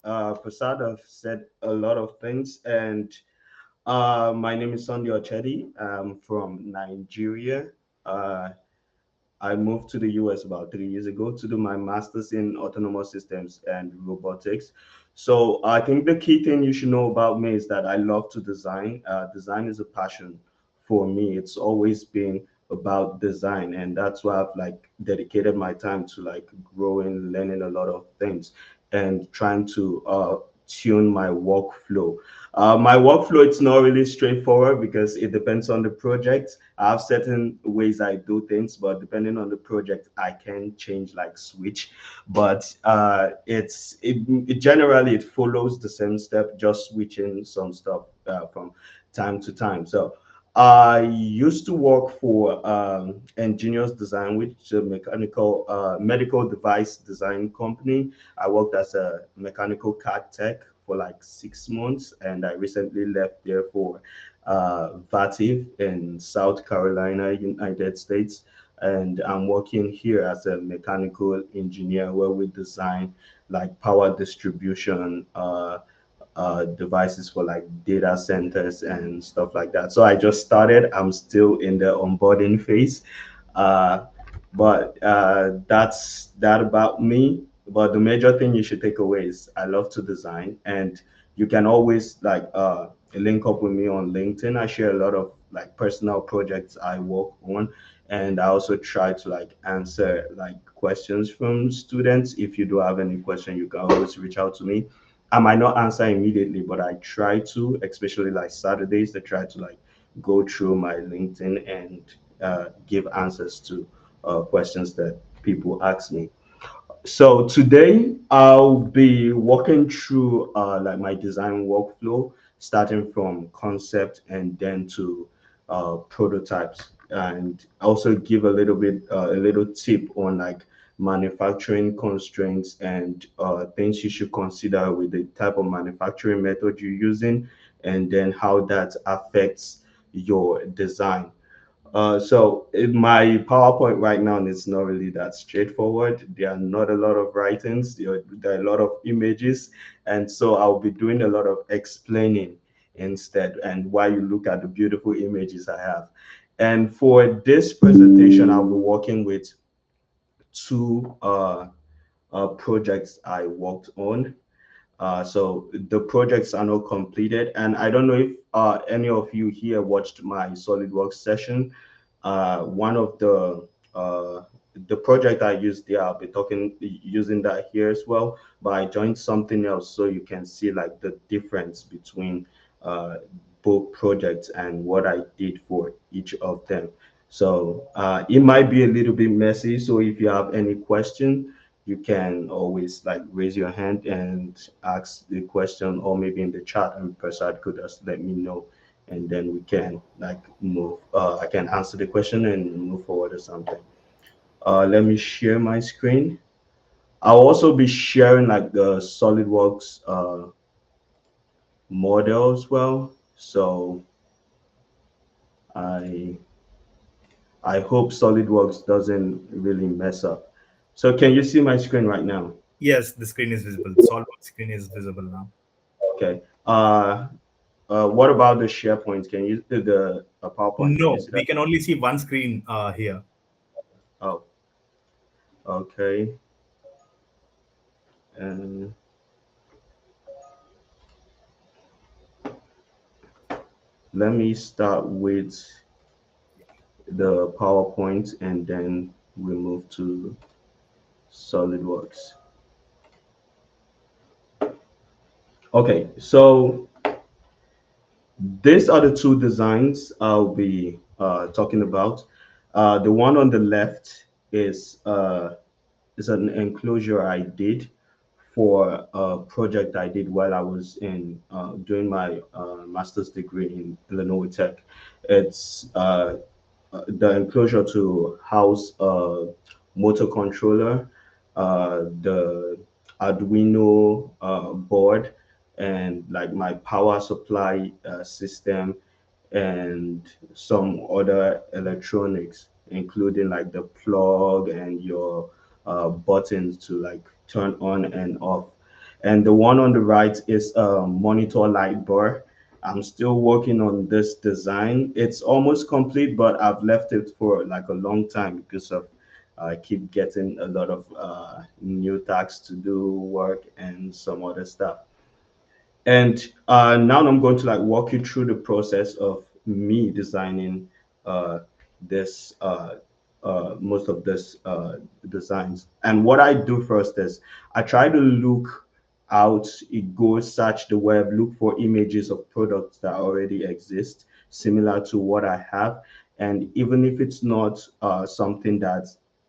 Prasad have said a lot of things, and my name is Sunday Ochedi. I'm from Nigeria. Uh, I moved to the US about 3 years ago to do my master's in autonomous systems and robotics. So I think the key thing you should know about me is that I love to design. Design is a passion for me. It's always been about design, and that's why I've like dedicated my time to like growing, learning a lot of things, and trying to tune my workflow. My workflow, it's not really straightforward because it depends on the project. I have certain ways I do things, but depending on the project, I can change like switch. But it generally it follows the same step, just switching some stuff from time to time. So I used to work for Engineers Design, which is a mechanical medical device design company. I worked as a mechanical CAD tech for like 6 months, and I recently left there for Vativ in South Carolina, United States. And I'm working here as a mechanical engineer where we design like power distribution devices for like data centers and stuff like that. So I just started. I'm still in the onboarding phase. Uh, but that's that about me. But the major thing you should take away is I love to design, and you can always like link up with me on LinkedIn. I share a lot of like personal projects I work on, and I also try to like answer like questions from students. If you do have any question, you can always reach out to me. I might not answer immediately, but I try to, especially like Saturdays, I try to like go through my LinkedIn and give answers to questions that people ask me. So today I'll be walking through like my design workflow, starting from concept and then to prototypes, and also give a little tip on like manufacturing constraints and things you should consider with the type of manufacturing method you're using, and then how that affects your design. So in my PowerPoint right now is not really that straightforward. There are not a lot of writings. There are a lot of images, and so I'll be doing a lot of explaining instead. And while you look at the beautiful images I have, and for this presentation, I'll be working with two projects I worked on. So the projects are not completed, and I don't know if any of you here watched my SolidWorks session. One of the project I used there, I'll be talking using that here as well. But I joined something else so you can see like the difference between uh, both projects and what I did for each of them. So it might be a little bit messy. So if you have any question, you can always like raise your hand and ask the question, or maybe in the chat, and Prasad could just let me know, and then we can like move. I can answer the question and move forward or something. Let me share my screen. I'll also be sharing like the SolidWorks model as well. So I I hope SolidWorks doesn't really mess up. So can you see my screen right now? Yes, the screen is visible. The SolidWorks screen is visible now. Okay. What about the SharePoint? Can you the PowerPoint? Can you No, see that? we can only see one screen here. Oh, okay. And let me start with the PowerPoint, and then we move to SolidWorks. Okay, so these are the two designs I'll be talking about. The one on the left is an enclosure I did for a project I did while I was in doing my master's degree in Illinois Tech. It's the enclosure to house a motor controller, the Arduino board, and like my power supply system, and some other electronics, including like the plug and your buttons to like turn on and off. And the one on the right is a monitor light bar. I'm still working on this design. It's almost complete, but I've left it for like a long time because of I keep getting a lot of new tasks to do, work, and some other stuff. And now I'm going to like walk you through the process of me designing uh, this most of this designs. And what I do first is I try to look out, it go search the web, look for images of products that already exist, similar to what I have. And even if it's not something that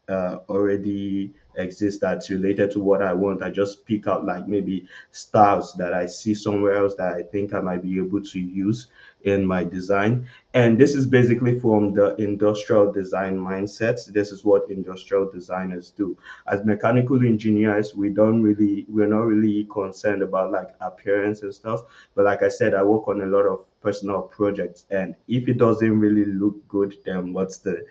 already exists that's related to what I want, I just pick out like maybe styles that I see somewhere else that I think I might be able to use in my design. And this is basically from the industrial design mindset. This is what industrial designers do. As mechanical engineers, we're not really concerned about like appearance and stuff. But like I said, I work on a lot of personal projects. And if it doesn't really look good, then what's the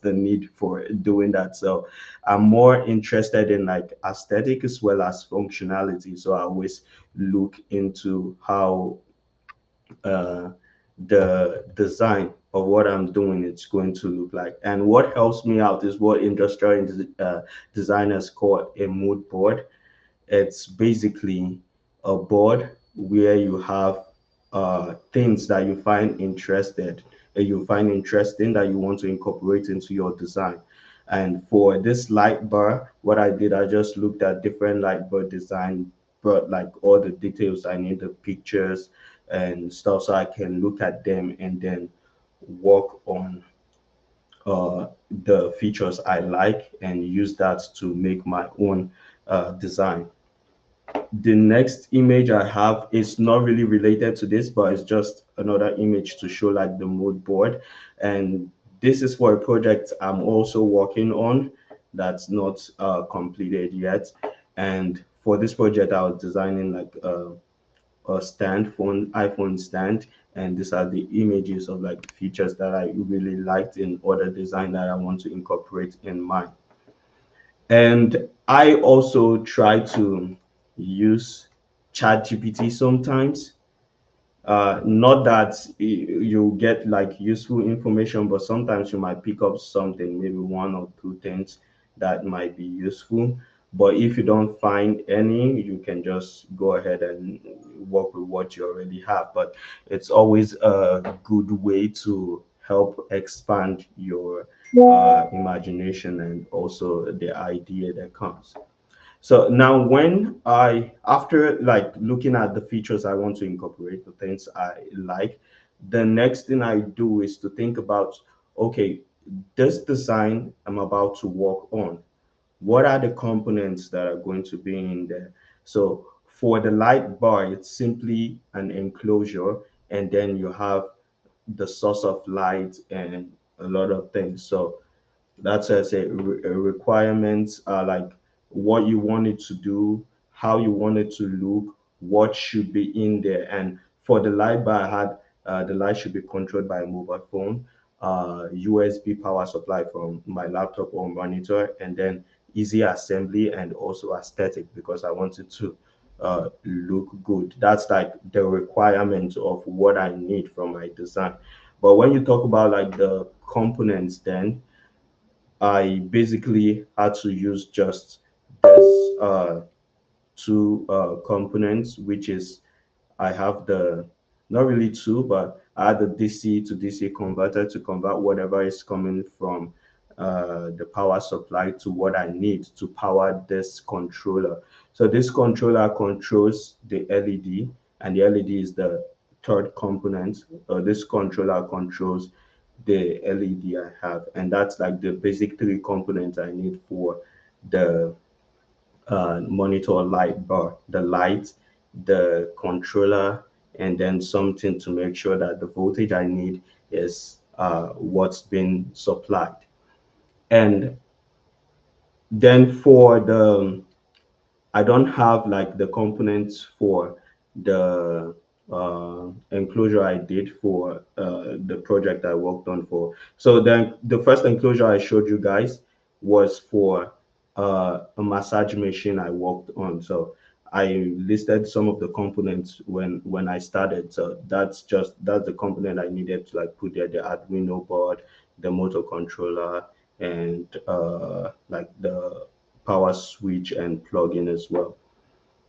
need for doing that? So I'm more interested in like aesthetic as well as functionality. So I always look into how uh, the design of what I'm doing is going to look like. And what helps me out is what industrial designers call a mood board. It's basically a board where you have things that you find interesting that you want to incorporate into your design. And for this light bar, what I did, I just looked at different light bar design, brought like all the details I need, the pictures and stuff, so I can look at them and then work on the features I like and use that to make my own design. The next image I have is not really related to this, but it's just another image to show like the mood board. And this is for a project I'm also working on that's not completed yet. And for this project, I was designing like a stand phone, iPhone stand. And these are the images of like features that I really liked in other design that I want to incorporate in mine. And I also try to use ChatGPT sometimes. Not that you get like useful information, but sometimes you might pick up something, maybe one or two things that might be useful. But if you don't find any, you can just go ahead and work with what you already have. But it's always a good way to help expand your imagination and also the idea that comes. So now after like looking at the features I want to incorporate, the things I like, the next thing I do is to think about, okay, this design I'm about to work on, what are the components that are going to be in there? So for the light bar, it's simply an enclosure, and then you have the source of light and a lot of things. So that's I say requirements are like what you want it to do, how you want it to look, what should be in there. And for the light bar, I had the light should be controlled by a mobile phone, USB power supply from my laptop or monitor, and then easy assembly and also aesthetic because I wanted to look good. That's like the requirement of what I need from my design. But when you talk about like the components, then I basically had to use just this two components, which is I have the not really two, but I had the DC to DC converter to convert whatever is coming from the power supply to what I need to power this controller. So this controller controls the LED, and the LED is the third component. This controller controls the LED I have, and that's like the basic three components I need for the monitor light bar, the light, the controller, and then something to make sure that the voltage I need is what's been supplied. And then for the I don't have like the components for the enclosure I did for the project I worked on for. So then the first enclosure I showed you guys was for a massage machine I worked on. So I listed some of the components when I started. So that's the component I needed to like put there: the Arduino board, the motor controller, and like the power switch and plug-in as well.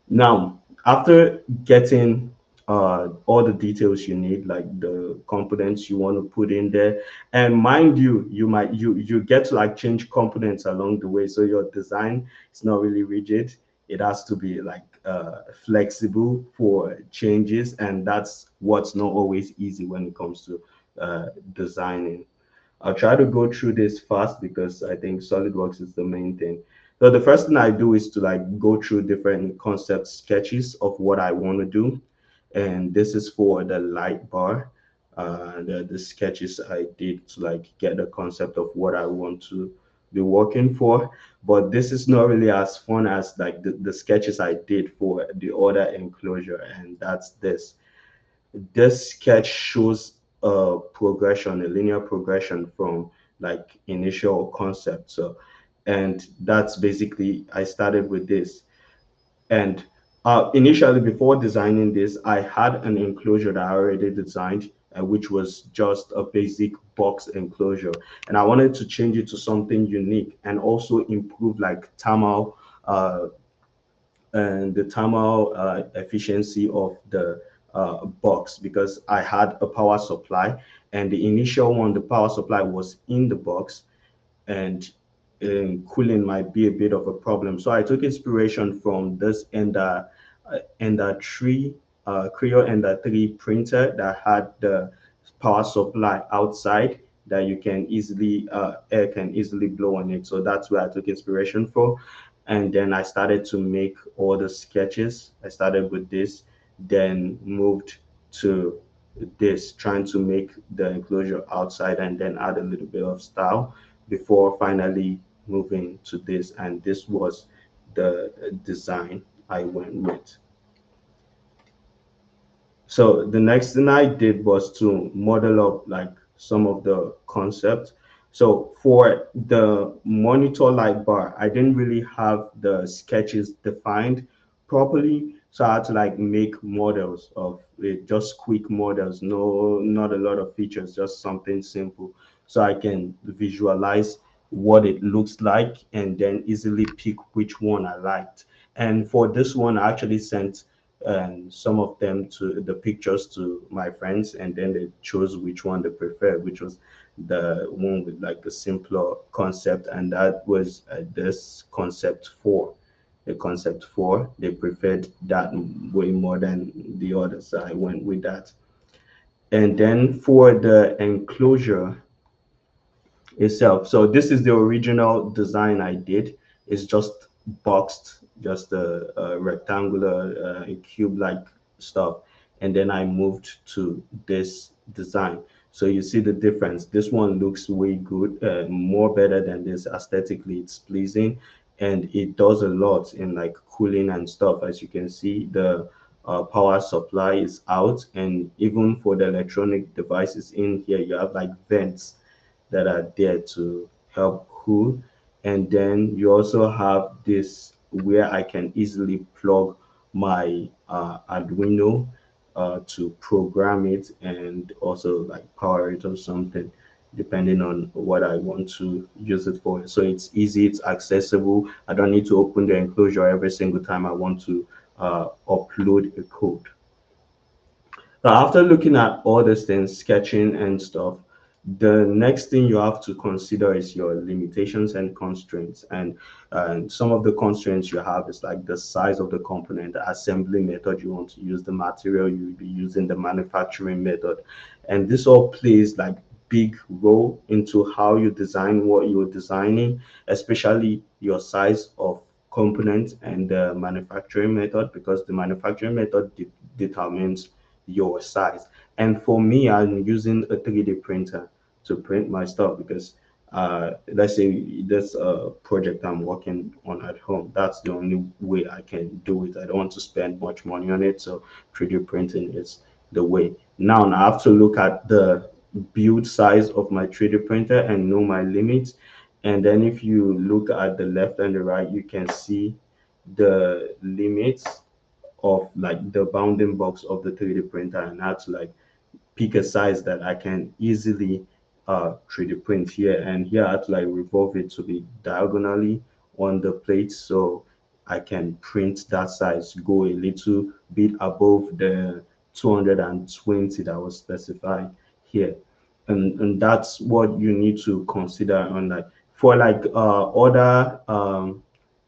Now, after getting all the details you need, like the components you want to put in there, and mind you, you get to like change components along the way, so your design is not really rigid. It has to be like flexible for changes, and that's what's not always easy when it comes to designing. I'll try to go through this fast because I think SolidWorks is the main thing. So the first thing I do is to like go through different concept sketches of what I want to do. And this is for the light bar. The sketches I did to like get the concept of what I want to be working for. But this is not really as fun as like the sketches I did for the other enclosure. And that's this. This sketch shows a progression, a linear progression from like initial concept. So, and that's basically, I started with this. And initially, before designing this, I had an enclosure that I already designed, which was just a basic box enclosure. And I wanted to change it to something unique and also improve like thermal and the thermal efficiency of the box, because I had a power supply, and the initial one, the power supply was in the box, and cooling might be a bit of a problem. So I took inspiration from this Ender 3, Creo Ender 3 printer that had the power supply outside that you can easily, air can easily blow on it. So that's where I took inspiration for. And then I started to make all the sketches. I started with this, then moved to this, trying to make the enclosure outside and then add a little bit of style before finally moving to this. And this was the design I went with. So the next thing I did was to model up like some of the concepts. So for the monitor light bar, I didn't really have the sketches defined properly. So I had to like make models of it, just quick models, no, not a lot of features, just something simple. So I can visualize what it looks like and then easily pick which one I liked. And for this one, I actually sent some of them to the pictures to my friends, and then they chose which one they preferred, which was the one with like a simpler concept, and that was this concept four. The concept four, they preferred that way more than the others. So I went with that. And then for the enclosure itself. So this is the original design I did. It's just boxed, just a rectangular, cube-like stuff. And then I moved to this design. So you see the difference. This one looks way good, more better than this. Aesthetically, it's pleasing, and it does a lot in like cooling and stuff. As you can see, the power supply is out, and even for the electronic devices in here, you have like vents that are there to help cool. And then you also have this where I can easily plug my Arduino to program it and also like power it or something, depending on what I want to use it for. So it's easy, it's accessible. I don't need to open the enclosure every single time I want to upload a code. So after looking at all these things, sketching and stuff, the next thing you have to consider is your limitations and constraints. And some of the constraints you have is like the size of the component, the assembly method you want to use, the material you'll be using, the manufacturing method. And this all plays like big role into how you design what you're designing, especially your size of component and the manufacturing method, because the manufacturing method determines your size. And for me, I'm using a 3D printer to print my stuff because let's say this project I'm working on at home. That's the only way I can do it. I don't want to spend much money on it, so 3D printing is the way. Now I have to look at the build size of my 3D printer and know my limits. And then if you look at the left and the right, you can see the limits of like the bounding box of the 3D printer, and I had to like pick a size that I can easily 3D print here. And here I had to like revolve it to be diagonally on the plate so I can print that size, go a little bit above the 220 that was specified here. And that's what you need to consider on like for like other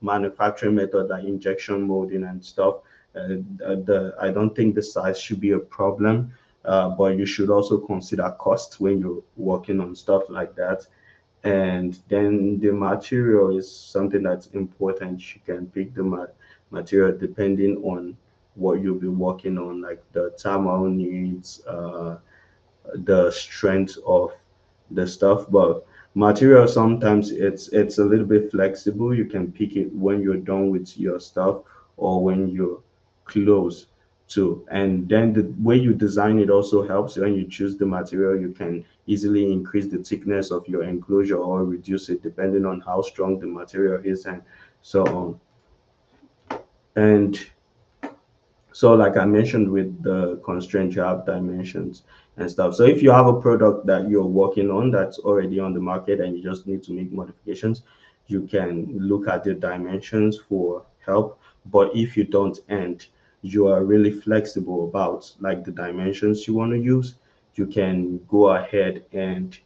manufacturing method like injection molding and stuff. The I don't think the size should be a problem, but you should also consider cost when you're working on stuff like that. And then the material is something that's important. You can pick the material depending on what you'll be working on, like the thermal needs, the strength of the stuff. But material sometimes it's a little bit flexible. You can pick it when you're done with your stuff or when you're close to. And then the way you design it also helps. When you choose the material, you can easily increase the thickness of your enclosure or reduce it depending on how strong the material is and so on. And so, like I mentioned, with the constraint, you have dimensions and stuff. So, if you have a product that you're working on that's already on the market and you just need to make modifications, you can look at the dimensions for help. But if you don't, and you are really flexible about like the dimensions you want to use, you can go ahead and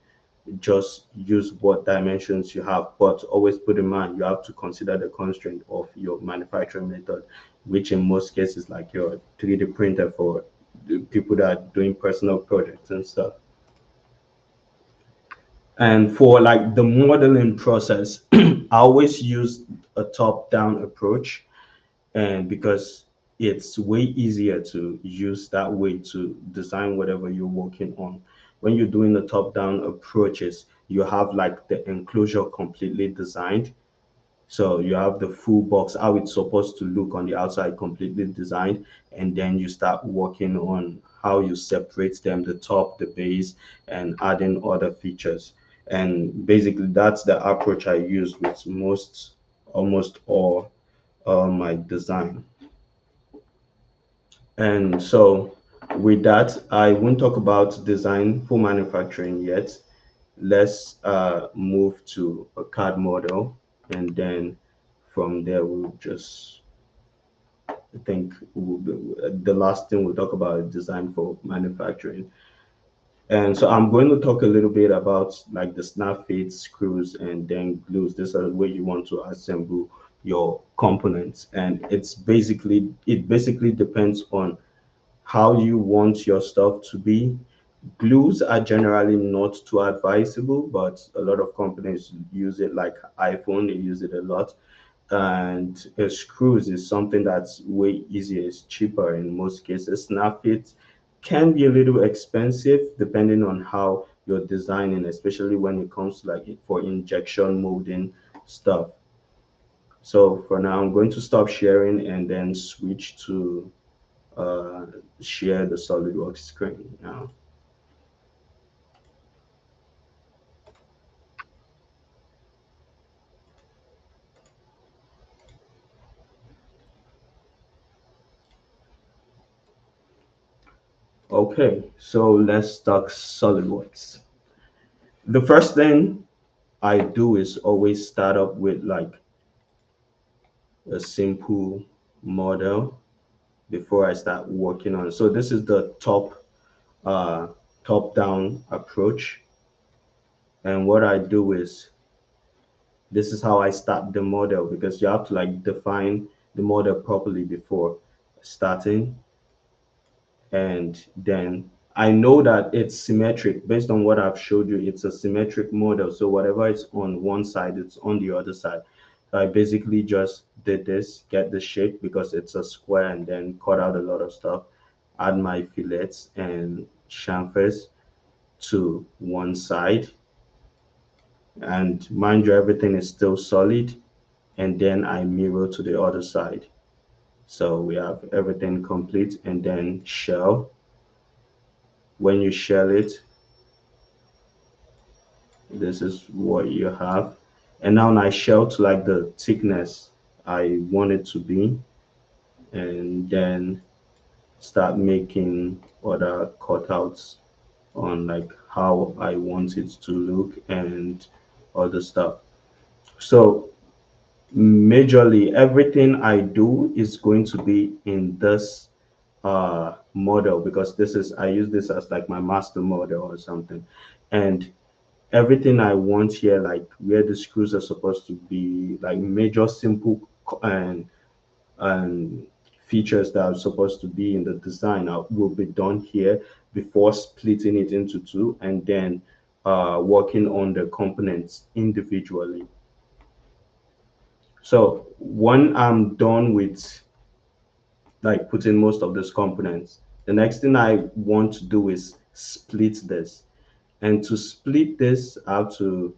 just use what dimensions you have, but always put in mind you have to consider the constraint of your manufacturing method, which in most cases like your 3D printer for the people that are doing personal projects and stuff. And for like the modeling process, I always use a top-down approach, and because it's way easier to use that way to design whatever you're working on. When you're doing the top-down approaches, you have like the enclosure completely designed. So you have the full box, how it's supposed to look on the outside, completely designed, and then you start working on how you separate them, the top, the base, and adding other features. And basically, that's the approach I use with almost all my design. And so with that, I won't talk about design for manufacturing yet. Let's move to a CAD model, and then from there we'll just I think the last thing we'll talk about is design for manufacturing. And so I'm going to talk a little bit about like the snap fit screws and then glues. This is the way you want to assemble your components. And it basically depends on how you want your stuff to be. Glues are generally not too advisable, but a lot of companies use it, like iPhone, they use it a lot. And screws is something that's way easier, it's cheaper in most cases. Snap it can be a little expensive depending on how you're designing, especially when it comes to like for injection molding stuff. So for now, I'm going to stop sharing and then switch to uh, share the SolidWorks screen now. Okay, so let's talk SolidWorks. The first thing I do is always start up with like a simple model before I start working on. So this is the uh, top down approach. And what I do is this is how I start the model, because you have to like define the model properly before starting. And then I know that it's symmetric based on what I've showed you. It's a symmetric model. So whatever is on one side, it's on the other side. So I basically just did this, get the shape because it's a square, and then cut out a lot of stuff, add my fillets and chamfers to one side. And mind you, everything is still solid. And then I mirror to the other side. So we have everything complete, and then shell. When you shell it, this is what you have. And now I shell to like the thickness I want it to be. and then start making other cutouts on like how I want it to look and other stuff. So majorly everything I do is going to be in this model, because this is, I use this as like my master model or something. And everything I want here, like where the screws are supposed to be, like major simple and features that are supposed to be in the design will be done here before splitting it into two, and then working on the components individually. So when I'm done with like putting most of these components, the next thing I want to do is split this. And to split this, I have to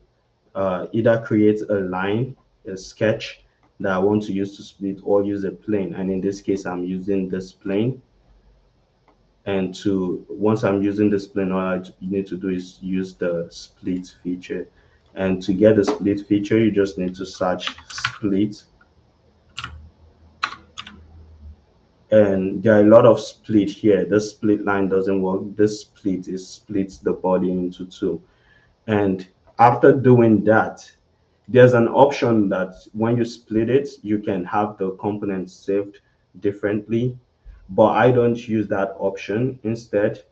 either create a line, a sketch that I want to use to split, or use a plane. And in this case, I'm using this plane. And to once I'm using this plane, all I need to do is use the split feature. And to get the split feature, you just need to search split. And there are a lot of split here. This split line doesn't work. This split is splits the body into two. And after doing that, there's an option that when you split it, you can have the components saved differently. But I don't use that option. Instead,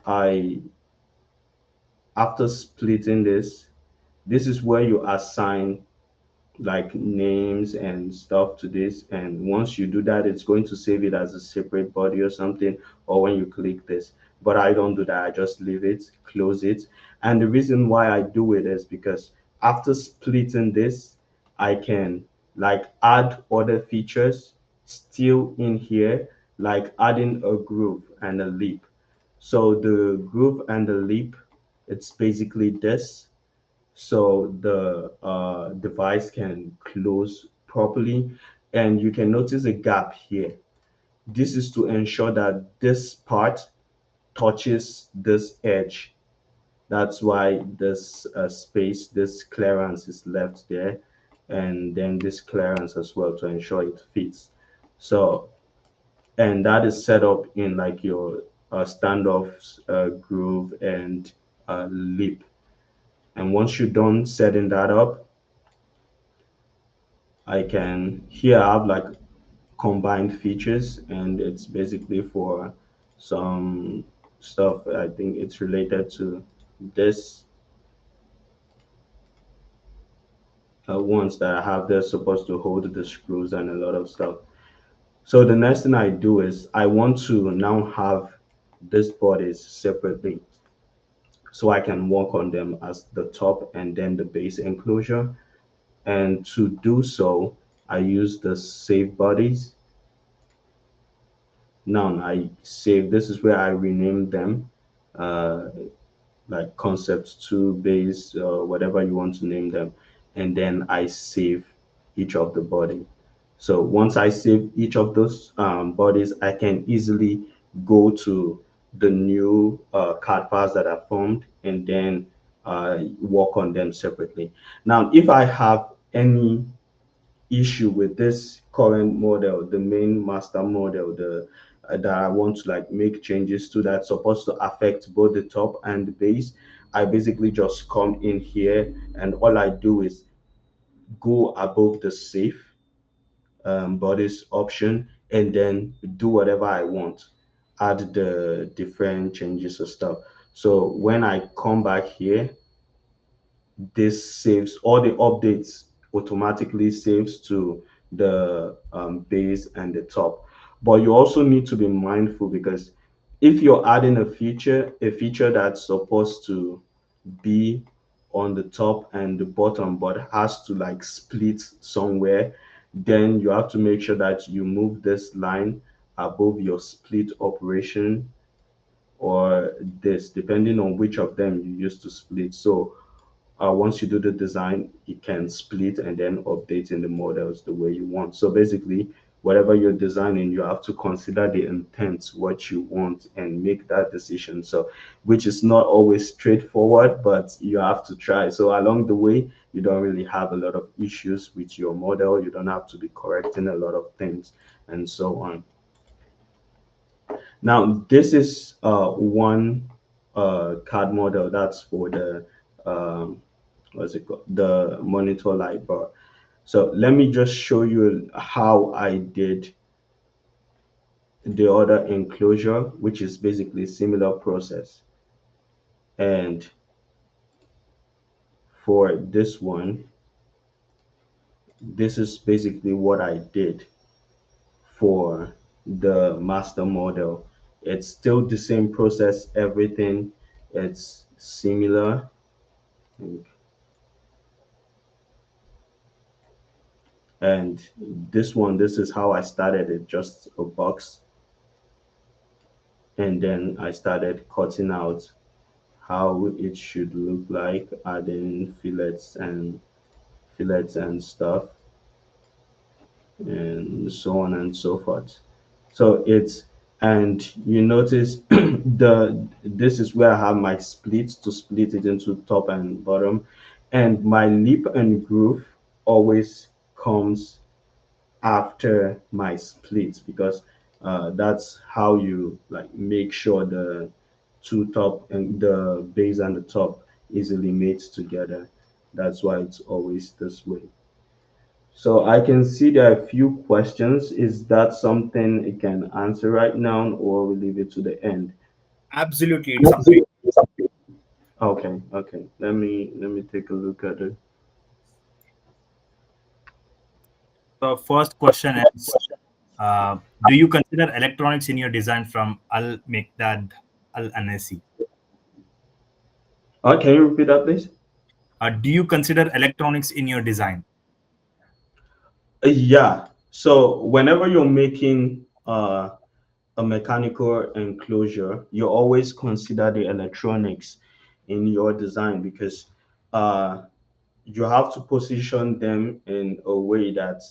I after splitting this is where you assign like names and stuff to this, and once you do that, it's going to save it as a separate body or something, or when you click this. But I don't do that. I just leave it, close it. And the reason why I do it is because after splitting this, I can like add other features still in here, like adding a groove and a leap. So the groove and the leap, it's basically this, so the device can close properly. And you can notice a gap here. This is to ensure that this part touches this edge. That's why this space, this clearance is left there, and then this clearance as well to ensure it fits. So, and that is set up in like your standoff groove and lip. And once you're done setting that up, I can here I have like combined features, and it's basically for some stuff. I think it's related to this ones that I have. They're supposed to hold the screws and a lot of stuff. So the next thing I do is I want to now have these bodies separately, so I can work on them as the top and then the base enclosure. And to do so, I use the save bodies. Now I save, this is where I rename them, uh, like concept 2 base, whatever you want to name them. And then I save each of the body. So once I save each of those bodies, I can easily go to the new card files that are formed, and then work on them separately. Now, if I have any issue with this current model, the main master model, the that I want to like make changes to, that's supposed to affect both the top and the base, I basically just come in here, and all I do is go above the save bodies option, and then do whatever I want, add the different changes or stuff. So when I come back here, this saves all the updates, automatically saves to the base and the top. But you also need to be mindful, because if you're adding a feature that's supposed to be on the top and the bottom but has to like split somewhere, then you have to make sure that you move this line above your split operation, or this, depending on which of them you use to split. So once you do the design, it can split and then update in the models the way you want. So basically, whatever you're designing, you have to consider the intent, what you want, and make that decision. So, which is not always straightforward, but you have to try. So along the way, you don't really have a lot of issues with your model. You don't have to be correcting a lot of things and so on. Now, this is one card model that's for the what's it called? The monitor light bar. So let me just show you how I did the other enclosure, which is basically similar process. And for this one, this is basically what I did for the master model. It's still the same process, everything. It's similar. And this one, this is how I started it, just a box. And then I started cutting out how it should look like, adding fillets and stuff, and so on and so forth. So it's, and you notice the this is where I have my split to split it into top and bottom, and my lip and groove always comes after my split, because that's how you like make sure the two top and the base and the top easily mates together. That's why it's always this way. So I can see there are a few questions. Is that something you can answer right now, or we leave it to the end? Absolutely, it's something. Okay, okay. Let me take a look at it. The first question is, do you consider electronics in your design from Al Miqdad Al Anasi? Can you repeat that, please? Do you consider electronics in your design? Yeah. So whenever you're making a mechanical enclosure, you always consider the electronics in your design, because uh, you have to position them in a way that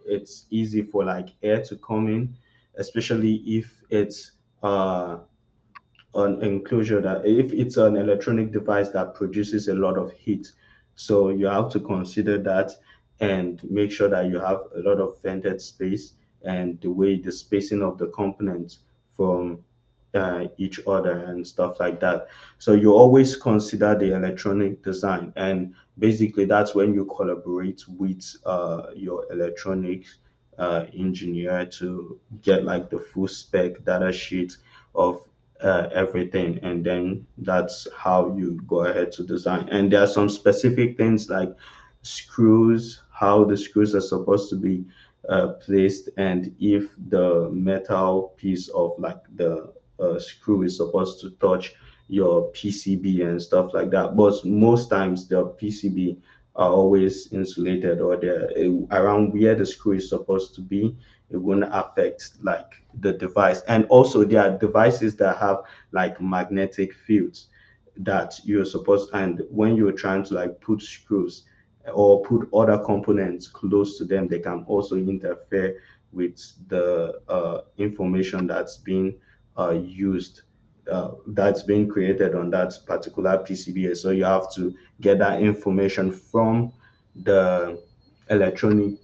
it's easy for like air to come in, especially if it's an enclosure that if it's an electronic device that produces a lot of heat. So you have to consider that and make sure that you have a lot of vented space, and the way the spacing of the components from each other and stuff like that. So you always consider the electronic design, and basically that's when you collaborate with your electronics engineer to get like the full spec data sheet of everything, and then that's how you go ahead to design. And there are some specific things like screws, how the screws are supposed to be placed, and if the metal piece of like the screw is supposed to touch your PCB and stuff like that. But most times the PCB are always insulated, or they're around where the screw is supposed to be. It won't affect like the device. And also there are devices that have like magnetic fields that you're supposed, and when you're trying to like put screws or put other components close to them, they can also interfere with the information that's being used, that's being created on that particular PCBA. So you have to get that information from the electronic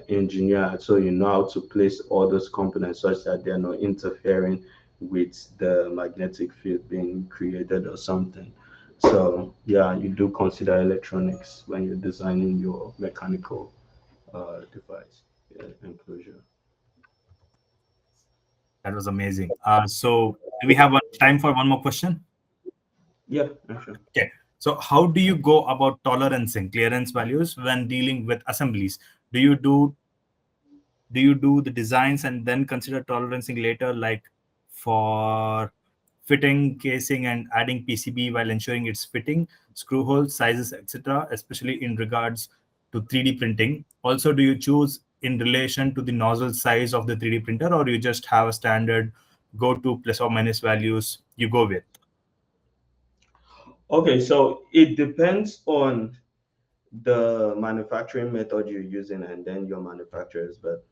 engineer, so you know how to place all those components such that they're not interfering with the magnetic field being created or something. So yeah, you do consider electronics when you're designing your mechanical device enclosure. That was amazing. So, do we have time for one more question? Yeah, sure. Okay. So, how do you go about tolerancing clearance values when dealing with assemblies? Do you do the designs and then consider tolerancing later, like for fitting casing and adding PCB while ensuring it's fitting, screw holes, sizes, etc., especially in regards to 3D printing? Also, do you choose in relation to the nozzle size of the 3D printer, or you just have a standard go to plus or minus values you go with? Okay, so it depends on the manufacturing method you're using and then your manufacturers. But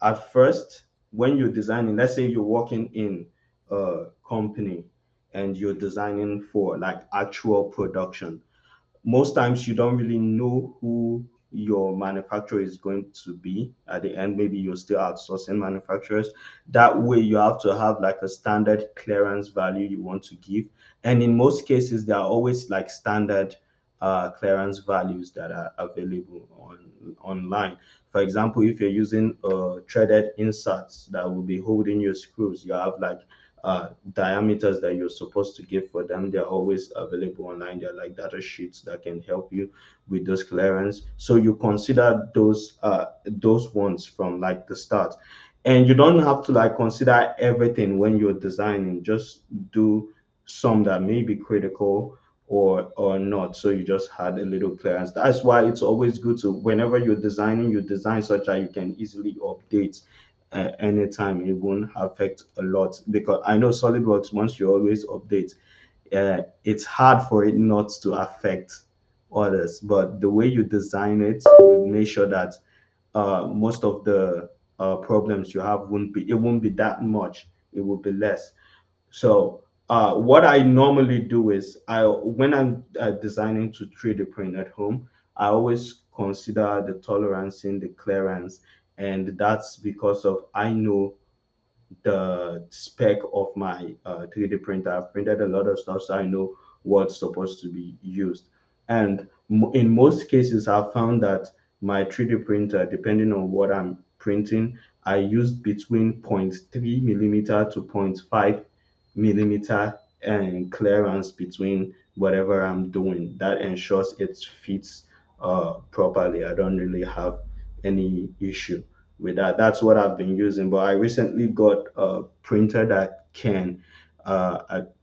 at first, when you're designing, let's say you're working in a company and you're designing for like actual production, most times you don't really know who your manufacturer is going to be at the end. Maybe you're still outsourcing manufacturers. That way you have to have like a standard clearance value you want to give, and in most cases there are always like standard clearance values that are available online. For example, if you're using threaded inserts that will be holding your screws, you have like diameters that you're supposed to give for them. They're always available online. They're like data sheets that can help you with those clearance. So you consider those ones from like the start. And you don't have to like consider everything when you're designing. Just do some that may be critical or not. So you just had a little clearance. That's why it's always good to, whenever you're designing, you design such that you can easily update anytime. It won't affect a lot, because I know SolidWorks, once you always update, it's hard for it not to affect others. But the way you design it will make sure that most of the problems you have won't be that much. It will be less. So what I normally do is, when I'm designing to 3D print at home, I always consider the tolerance in the clearance, and that's because of I know the spec of my 3D printer. I've printed a lot of stuff, so I know what's supposed to be used. And in most cases, I've found that my 3D printer, depending on what I'm printing, I use between 0.3 millimeter to 0.5 millimeter and clearance between whatever I'm doing. That ensures it fits properly. I don't really have any issue with that. That's what I've been using. But I recently got a printer that can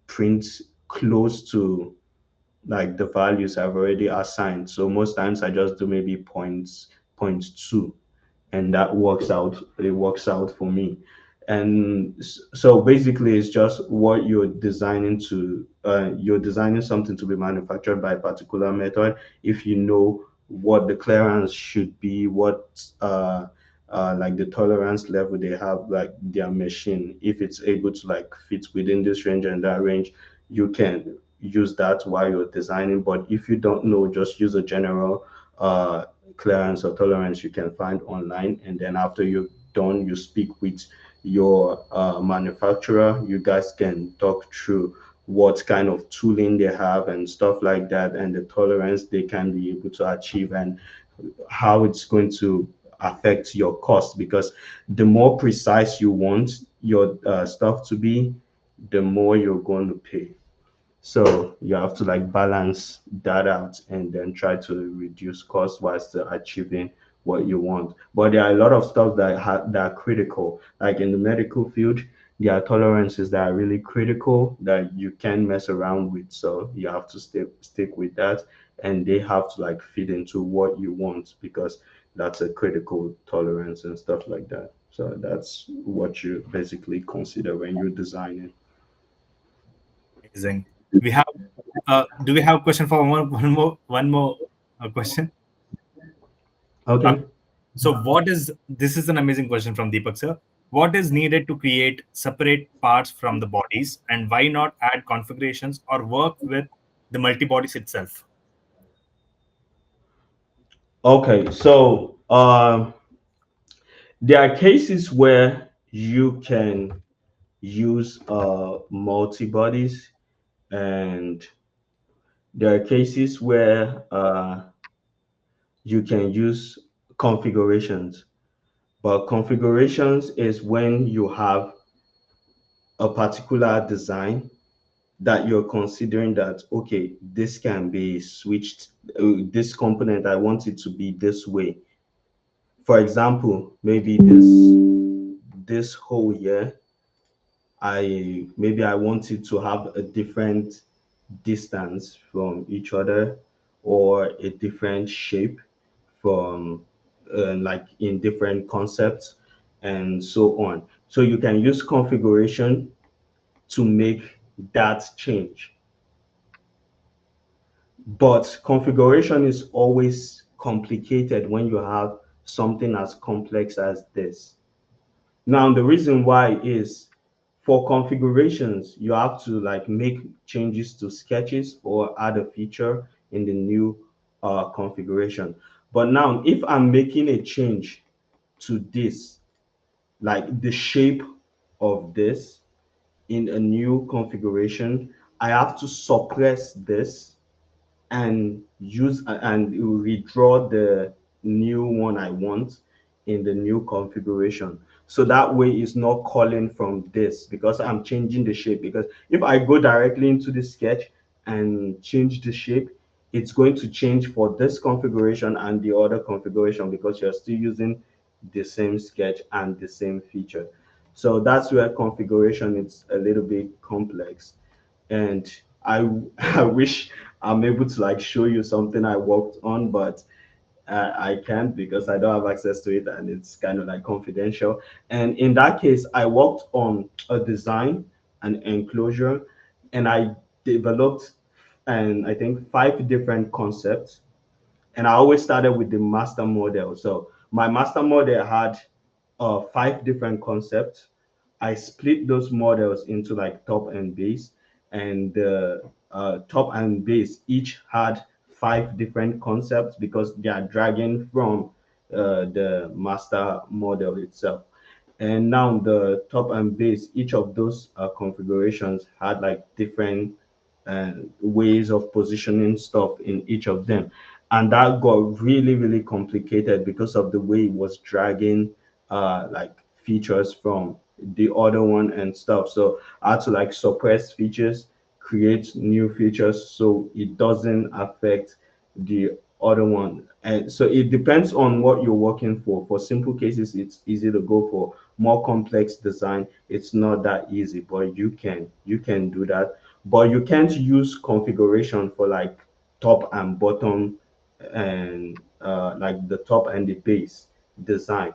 print close to like the values I've already assigned. So most times I just do maybe point two, and that works out. It works out for me. And so basically it's just what you're designing to you're designing something to be manufactured by a particular method. If you know what the clearance should be, what like the tolerance level they have, like their machine, if it's able to like fit within this range and that range, you can use that while you're designing. But if you don't know, just use a general clearance or tolerance you can find online, and then after you're done, you speak with your manufacturer. You guys can talk through what kind of tooling they have and stuff like that, and the tolerance they can be able to achieve, and how it's going to affect your cost. Because the more precise you want your stuff to be, the more you're going to pay. So you have to like balance that out and then try to reduce costs while still achieving what you want. But there are a lot of stuff that are critical. Like in the medical field, there are tolerances that are really critical that you can't mess around with. So you have to stick with that, and they have to like fit into what you want, because that's a critical tolerance and stuff like that. So that's what you basically consider when you're designing. Amazing. We have. Do we have a question for one more question? Uh, Okay. so, what is this? Is an amazing question from Deepak sir. What is needed to create separate parts from the bodies, and why not add configurations or work with the multi bodies itself? Okay, so there are cases where you can use multi bodies, and there are cases where you can use configurations. But configurations is when you have a particular design that you're considering that, okay, this can be switched, this component, I want it to be this way. For example, maybe this whole year, I wanted to have a different distance from each other, or a different shape from like in different concepts, and so on. So you can use configuration to make that change. But configuration is always complicated when you have something as complex as this. Now, the reason why is for configurations, you have to like make changes to sketches or add a feature in the new configuration. But now, if I'm making a change to this, like the shape of this in a new configuration, I have to suppress this and use and redraw the new one I want in the new configuration. So that way it's not calling from this because I'm changing the shape. Because if I go directly into the sketch and change the shape, it's going to change for this configuration and the other configuration because you're still using the same sketch and the same feature. So that's where configuration is a little bit complex. And I I wish I'm able to like show you something I worked on, but I can't because I don't have access to it and it's kind of like confidential. And in that case, I worked on a design, an enclosure, and I developed and I think 5 different concepts. And I always started with the master model. So my master model had 5 different concepts. I split those models into like top and base, and the top and base each had 5 different concepts because they are dragging from the master model itself. And now the top and base, each of those configurations had like different ways of positioning stuff in each of them. And that got really, really complicated because of the way it was dragging like features from the other one and stuff. So I had to like suppress features, create new features so it doesn't affect the other one. And so it depends on what you're working for. For simple cases, it's easy to go. For more complex design, it's not that easy, but you can do that. But you can't use configuration for like top and bottom and like the top and the base design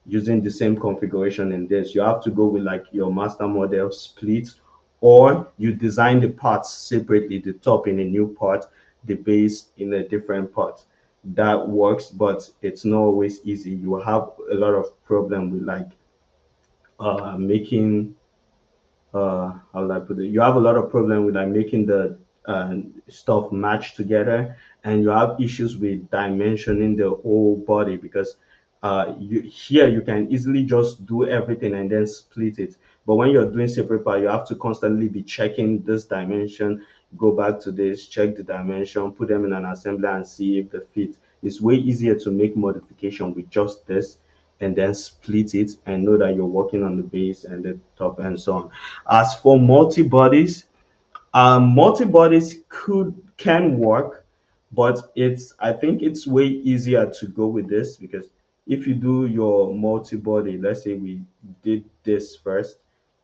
using the same configuration in this. You have to go with like your master model split, or you design the parts separately, the top in a new part, the base in a different part. That works, but it's not always easy. You will have a lot of problem with like making how will I put it? You have a lot of problem with like making the stuff match together, and you have issues with dimensioning the whole body because you here you can easily just do everything and then split it. But when you're doing separate part, you have to constantly be checking this dimension, go back to this, check the dimension, put them in an assembly and see if they fit. It's way easier to make modification with just this and then split it and know that you're working on the base and the top and so on. As for multi-bodies, multi-bodies can work, but it's I think it's way easier to go with this because if you do your multi-body, let's say we did this first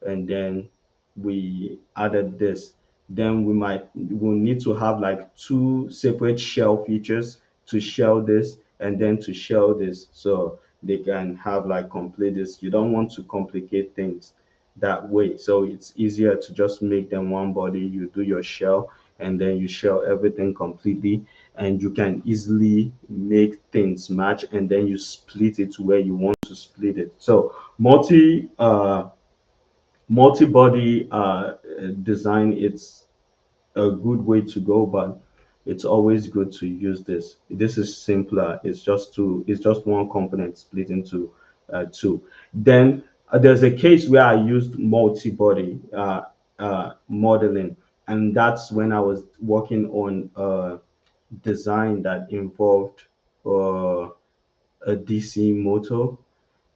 and then we added this, then we'll need to have like 2 separate shell features to shell this and then to shell this so they can have like complete this. You don't want to complicate things that way. So it's easier to just make them one body. You do your shell and then you shell everything completely, and you can easily make things match and then you split it to where you want to split it. So multi-body design, it's a good way to go, but it's always good to use this. This is simpler. It's just one component split into 2. Then there's a case where I used multi-body modeling, and that's when I was working on a design that involved uh, a DC motor,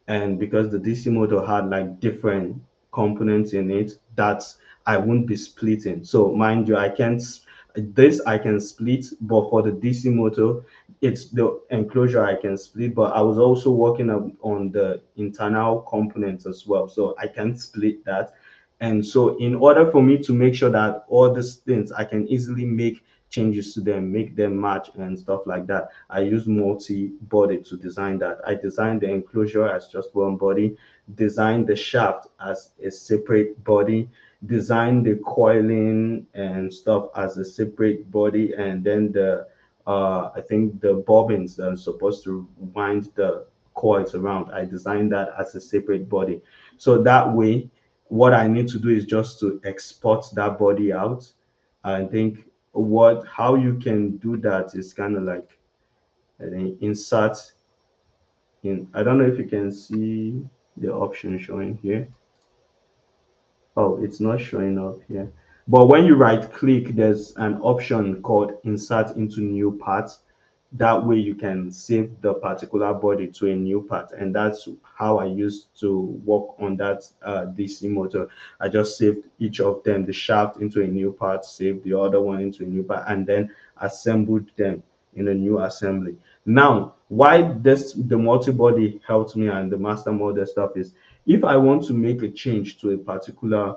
and because the DC motor had like different components in it that I won't be splitting. So mind you, I can split, but for the DC motor, it's the enclosure I can split, but I was also working on the internal components as well. So I can split that. And so in order for me to make sure that all these things I can easily make changes to them, make them match and stuff like that, I use multi-body to design that. I designed the enclosure as just one body, designed the shaft as a separate body, designed the coiling and stuff as a separate body, and then the I think the bobbins that are supposed to wind the coils around. I designed that as a separate body. So that way, what I need to do is just to export that body out. I think what how you can do that is kind of like, I think, insert in. I don't know if you can see the option showing here. Oh, it's not showing up here. But when you right click, there's an option called insert into new part. That way you can save the particular body to a new part. And that's how I used to work on that DC motor. I just saved each of them, the shaft into a new part, saved the other one into a new part, and then assembled them in a new assembly. Now, why this the multi-body helped me and the master model stuff is, if I want to make a change to a particular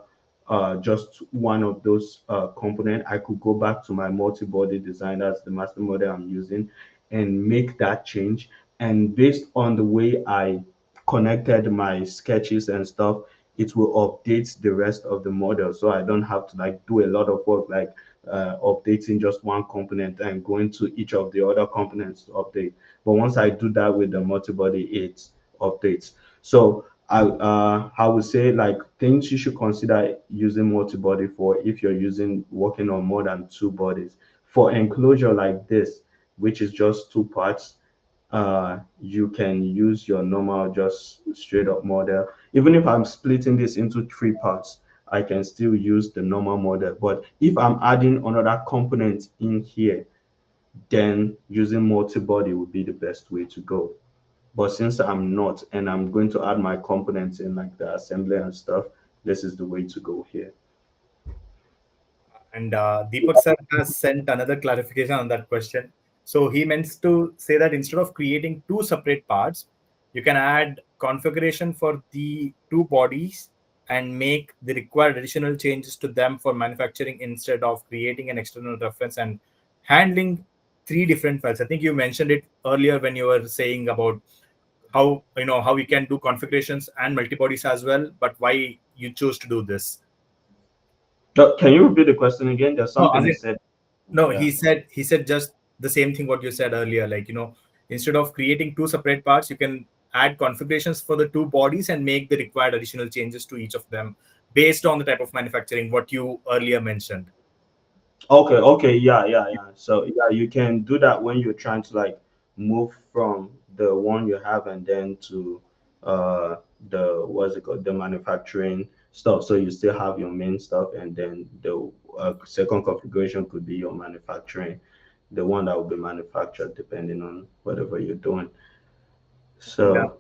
just one of those component, I could go back to my multi-body design, that's the master model I'm using, and make that change. And based on the way I connected my sketches and stuff, it will update the rest of the model. So I don't have to like do a lot of work like updating just one component and going to each of the other components to update. But once I do that with the multi-body, it updates. So I would say like things you should consider using multi-body for if you're using working on more than two bodies. For enclosure like this, which is just two parts, you can use your normal just straight up model. Even if I'm splitting this into three parts, I can still use the normal model. But if I'm adding another component in here, then using multi-body would be the best way to go. But since I'm not, and I'm going to add my components in like the assembly and stuff, this is the way to go here. And Deepak sir has sent another clarification on that question. So he meant to say that instead of creating two separate parts, you can add configuration for the two bodies and make the required additional changes to them for manufacturing instead of creating an external reference and handling three different files. I think you mentioned it earlier when you were saying about how how we can do configurations and multi-bodies as well, but why you chose to do this. Can you repeat the question again? There's No, something as he in, said. no, Yeah. he said just the same thing what you said earlier. Like, instead of creating two separate parts, you can add configurations for the two bodies and make the required additional changes to each of them based on the type of manufacturing what you earlier mentioned. Okay, yeah. So yeah, you can do that when you're trying to like move from the one you have and then to uh the what's it called, the manufacturing stuff. So you still have your main stuff, and then the second configuration could be your manufacturing, the one that will be manufactured depending on whatever you're doing. And So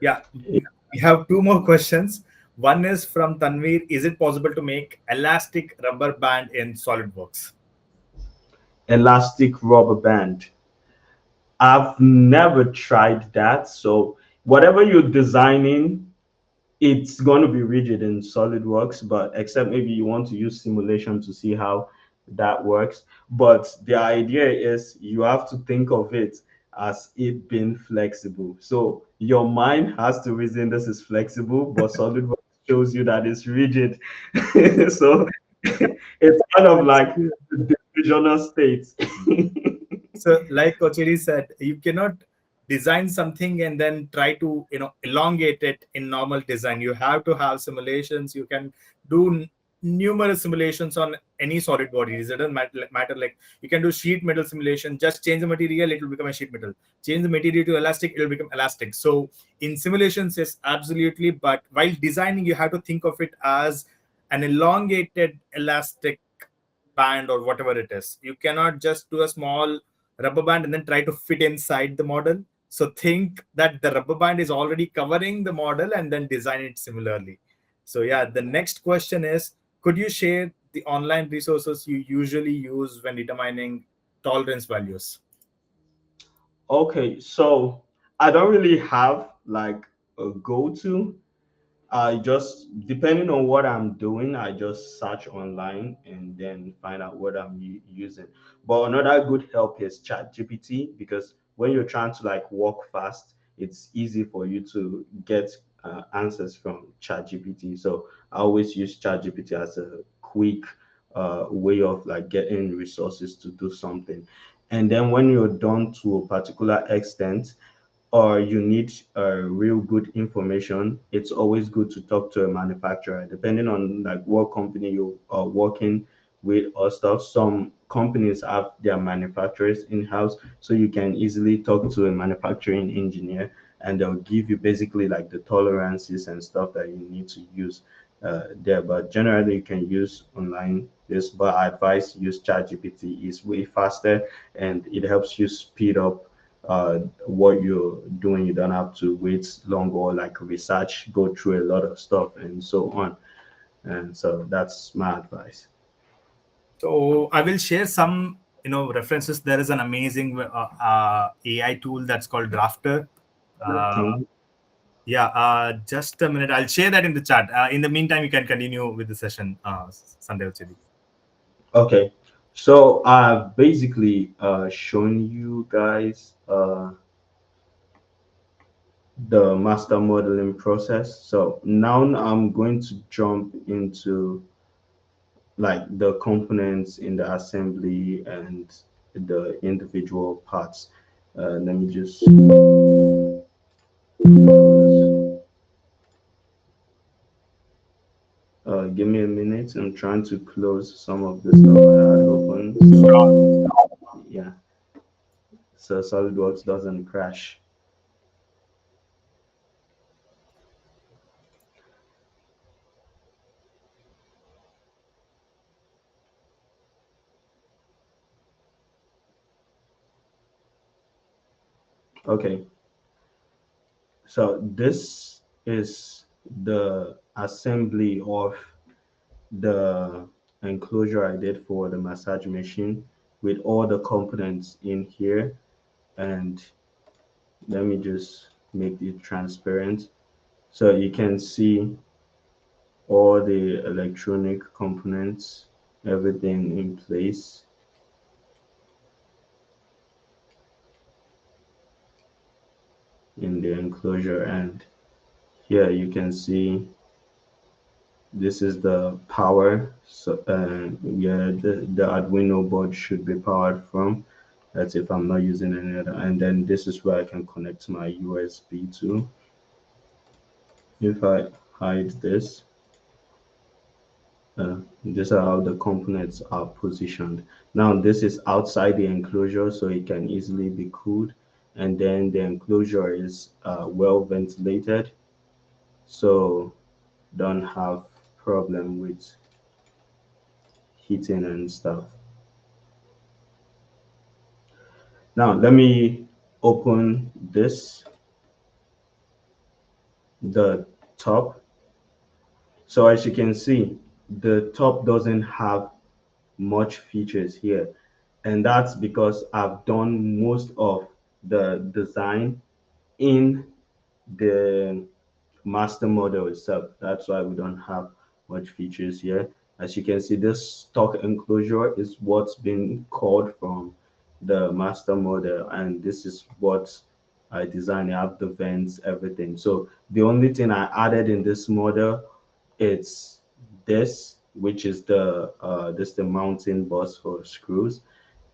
yeah, we have two more questions. One is from Tanveer. Is it possible to make elastic rubber band in SolidWorks? elastic rubber band. I've never tried that. So whatever you're designing, it's going to be rigid in SolidWorks, but except maybe you want to use simulation to see how that works. But the idea is you have to think of it as it being flexible. So your mind has to reason this is flexible, but SolidWorks shows you that it's rigid. So it's kind of That's like the divisional state. So, like Ochedi said, you cannot design something and then try to elongate it in normal design. You have to have simulations. You can do numerous simulations on any solid body. It doesn't matter. Like, you can do sheet metal simulation. Just change the material, it will become a sheet metal. Change the material to elastic, it will become elastic. So in simulations, yes, absolutely. But while designing, you have to think of it as an elongated elastic band or whatever it is. You cannot just do a small rubber band and then try to fit inside the model. So think that the rubber band is already covering the model and then design it similarly. So yeah, the next question is, could you share the online resources you usually use when determining tolerance values? Okay, so I don't really have like a go-to. I just, depending on what I'm doing, I just search online and then find out what I'm using. But another good help is ChatGPT, because when you're trying to like walk fast, it's easy for you to get answers from ChatGPT. So I always use ChatGPT as a quick way of like getting resources to do something. And then when you're done to a particular extent, or you need real good information, it's always good to talk to a manufacturer, depending on like what company you are working with or stuff. Some companies have their manufacturers in-house, so you can easily talk to a manufacturing engineer and they'll give you basically like the tolerances and stuff that you need to use there. But generally you can use online this, but I advise use ChatGPT. It's way faster and it helps you speed up what you're doing. You don't have to wait long or like research, go through a lot of stuff and so on. And so that's my advice. So I will share some, references. There is an amazing AI tool that's called Drafter. Uh, Mhm. yeah, just a minute. I'll share that in the chat. In the meantime, you can continue with the session, Sunday Ochedi. Okay. So I've basically shown you guys the master modeling process. So now I'm going to jump into like the components in the assembly and the individual parts. Let me just give me a minute. I'm trying to close some of the stuff I had open. So yeah, so SolidWorks doesn't crash. Okay, so this is the assembly of the enclosure I did for the massage machine with all the components in here. And let me just make it transparent so you can see all the electronic components, everything in place in the enclosure. And here you can see this is the power. So yeah, the Arduino board should be powered from. That's if I'm not using any other. And then this is where I can connect my USB to. If I hide this, these are how the components are positioned. Now this is outside the enclosure, so it can easily be cooled. And then the enclosure is well ventilated, so don't have problem with heating and stuff. Now let me open this, the top. So as you can see, the top doesn't have much features here. And that's because I've done most of the design in the master model itself. That's why we don't have much features here. As you can see, this stock enclosure is what's been called from the master model, and this is what I designed. I have the vents, everything. So the only thing I added in this model, it's this, which is the mounting bus for screws,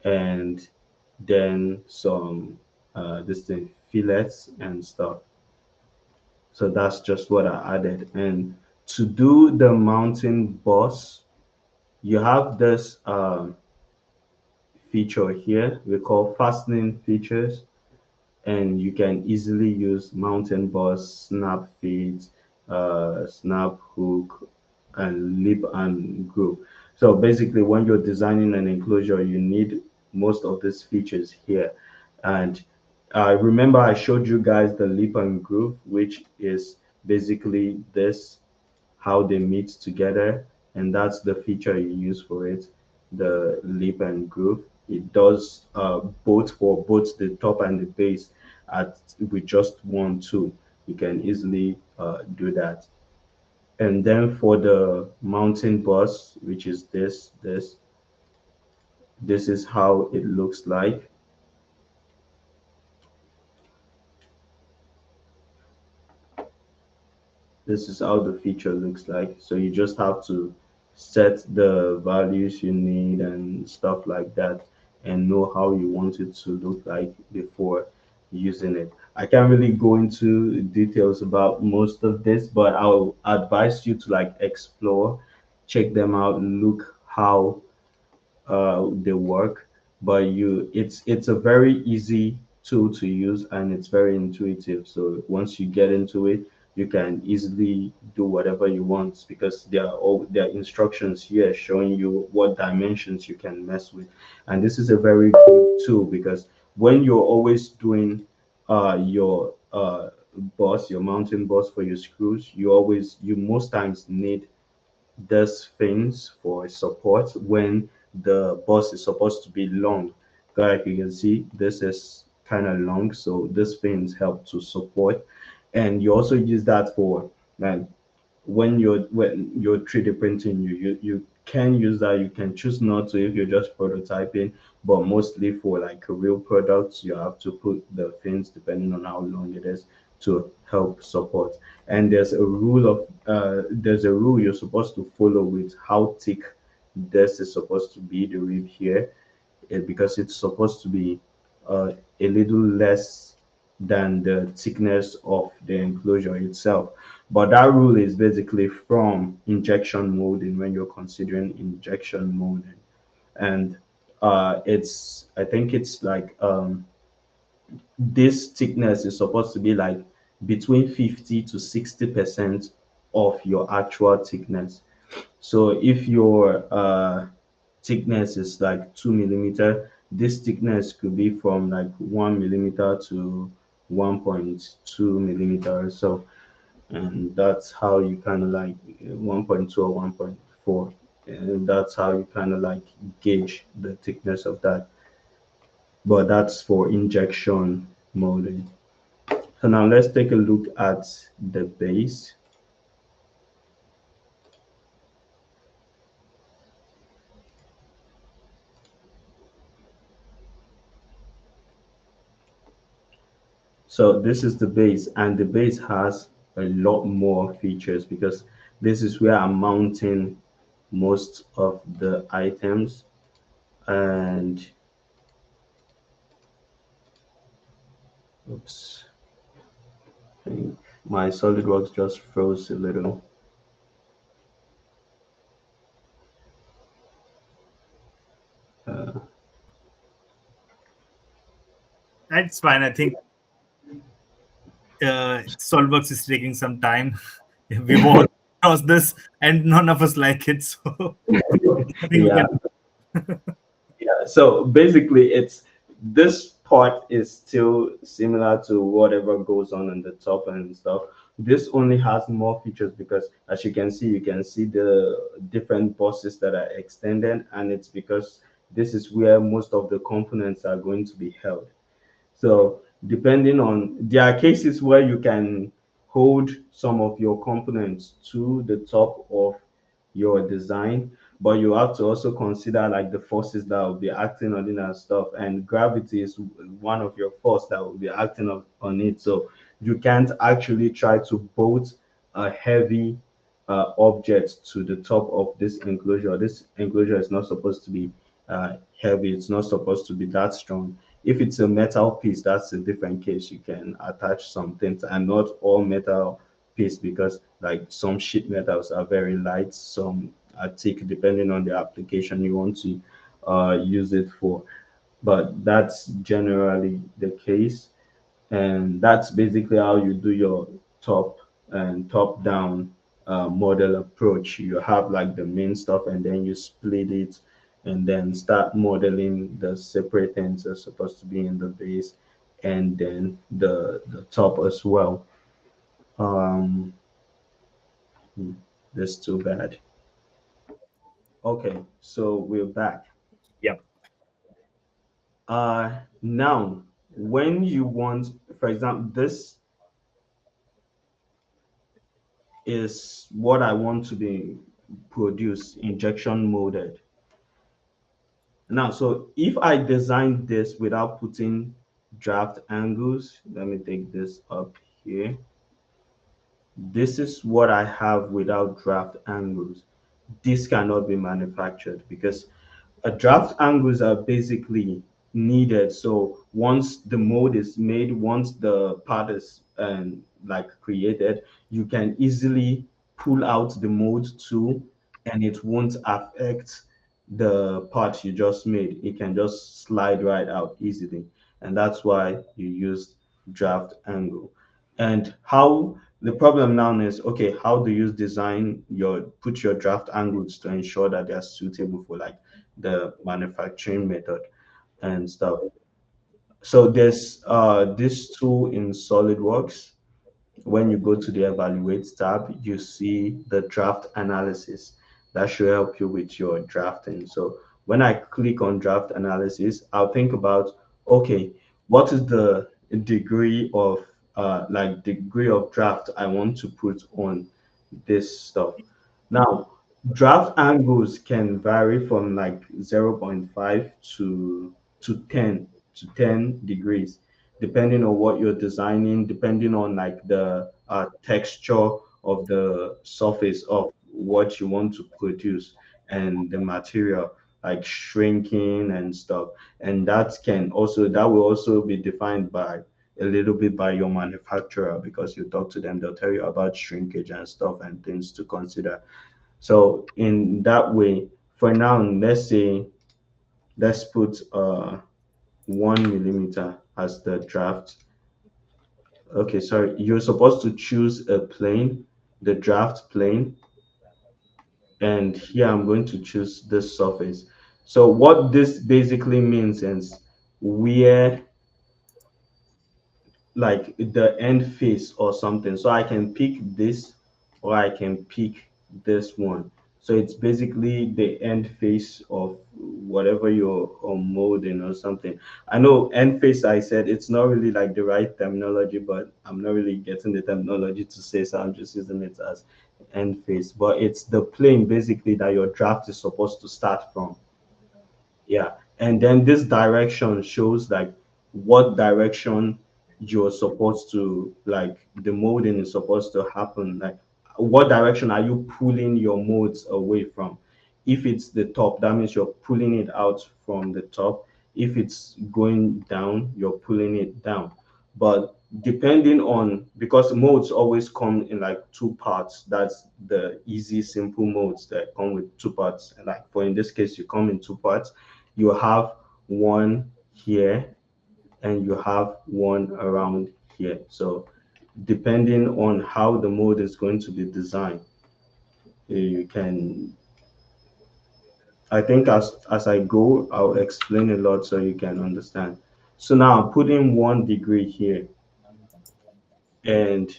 and then some this thing fillets and stuff. So that's just what I added. And to do the mountain boss, you have this feature here we call fastening features, and you can easily use mountain boss, snap feet, snap hook, and lip and groove. So basically, when you're designing an enclosure, you need most of these features here. And remember, I showed you guys the lip and groove, which is basically this, how they meet together, and that's the feature you use for it, the lip and groove. It does both for both the top and the base at with just one tool. You can easily do that. And then for the mountain bus, which is this is how it looks like. This is how the feature looks like. So you just have to set the values you need and stuff like that, and know how you want it to look like before using it. I can't really go into details about most of this, but I'll advise you to like explore, check them out, look how they work. But it's a very easy tool to use, and it's very intuitive. So once you get into it, you can easily do whatever you want, because there are instructions here showing you what dimensions you can mess with. And this is a very good tool, because when you're always doing your your mounting boss for your screws, you most times need does things for support when the bus is supposed to be long. Like you can see, this is kind of long, so these things help to support. And you also use that for like when you're 3D printing, you can use that. You can choose not to if you're just prototyping, but mostly for like real products, you have to put the fins depending on how long it is to help support. And there's a rule you're supposed to follow with how thick this is supposed to be, the rib here, because it's supposed to be a little less than the thickness of the enclosure itself. But that rule is basically from injection molding, when you're considering injection molding. And I think it's like this thickness is supposed to be like between 50 to 60% of your actual thickness. So if your thickness is like 2 millimeter, this thickness could be from like 1 millimeter to 1.2 millimeter or so. And that's how you kind of like 1.2 or 1.4. And that's how you kind of like gauge the thickness of that. But that's for injection molding. So now let's take a look at the base. So this is the base, and the base has a lot more features, because this is where I'm mounting most of the items. And oops, I think my SolidWorks just froze a little. Uh, That's fine. I think SolidWorks is taking some time. We've all crossed this, and none of us like it. So nothing we yeah, can. yeah. So basically, it's this part is still similar to whatever goes on in the top and stuff. This only has more features, because as you can see the different bosses that are extended, and it's because this is where most of the components are going to be held. So depending on, there are cases where you can hold some of your components to the top of your design, but you have to also consider like the forces that will be acting on it and stuff. And gravity is one of your force that will be acting on it. So you can't actually try to bolt a heavy object to the top of this enclosure. This enclosure is not supposed to be heavy. It's not supposed to be that strong. If it's a metal piece, that's a different case. You can attach some things, and not all metal piece, because like some sheet metals are very light, some are thick, depending on the application you want to use it for. But that's generally the case, and that's basically how you do your top and top down model approach. You have like the main stuff, and then you split it, and then start modeling the separate things that's supposed to be in the base, and then the top as well. um that's too bad. Okay, so we're back. Yep. Now, when you want, for example, this is what I want to be produced injection molded. Now, so if I design this without putting draft angles, let me take this up here. This is what I have without draft angles. This cannot be manufactured, because a draft angles are basically needed. So once the mold is made, once the part is like created, you can easily pull out the mold too, and it won't affect the part you just made. It can just slide right out easily, and that's why you use draft angle. And how the problem now is, okay, how do you design your put your draft angles to ensure that they are suitable for like the manufacturing method and stuff. So there's this tool in SolidWorks. When you go to the evaluate tab, you see the draft analysis that should help you with your drafting. So when I click on draft analysis, I'll think about, okay, what is the degree of degree of draft I want to put on this stuff. Now, draft angles can vary from like zero point 0.5 to 10 to 10 degrees, depending on what you're designing, depending on like the texture of the surface of what you want to produce and the material, like shrinking and stuff. And that will also be defined by a little bit by your manufacturer, because you talk to them, they'll tell you about shrinkage and stuff and things to consider. So in that way, for now, let's put 1 millimeter as the draft. Okay, sorry, you're supposed to choose a plane, the draft plane, and here I'm going to choose this surface. So what this basically means is where like the end face or something. So I can pick this or I can pick this one. So it's basically the end face of whatever you're molding or something. I know end face, I said it's not really like the right terminology, but I'm not really getting the terminology to say, so I'm just using it as end face. But it's the plane basically that your draft is supposed to start from. Yeah. And then this direction shows like what direction you're supposed to like the molding is supposed to happen. Like what direction are you pulling your molds away from? If it's the top, that means you're pulling it out from the top. If it's going down, you're pulling it down. But depending on, because molds always come in like two parts, that's the easy simple molds that come with two parts. Like for in this case, you come in two parts. You have one here and you have one around here. So depending on how the mold is going to be designed, you can, I think as I go, I'll explain a lot so you can understand. So now I'm putting 1 degree here and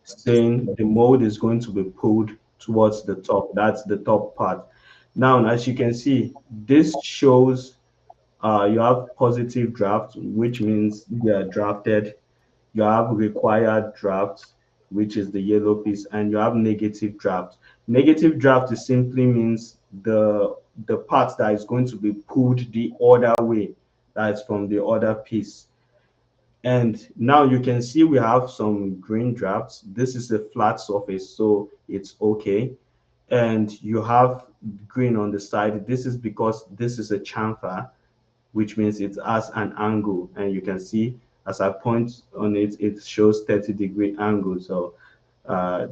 saying the mold is going to be pulled towards the top. That's the top part. Now, as you can see, this shows you have positive draft, which means they are drafted. You have required draft, which is the yellow piece, and you have negative draft. Negative draft is simply means the part that is going to be pulled the other way, that's from the other piece. And now you can see we have some green drafts. This is a flat surface, so it's okay. And you have green on the side. This is because this is a chamfer, which means it has an angle. And you can see as I point on it, it shows 30-degree angle. So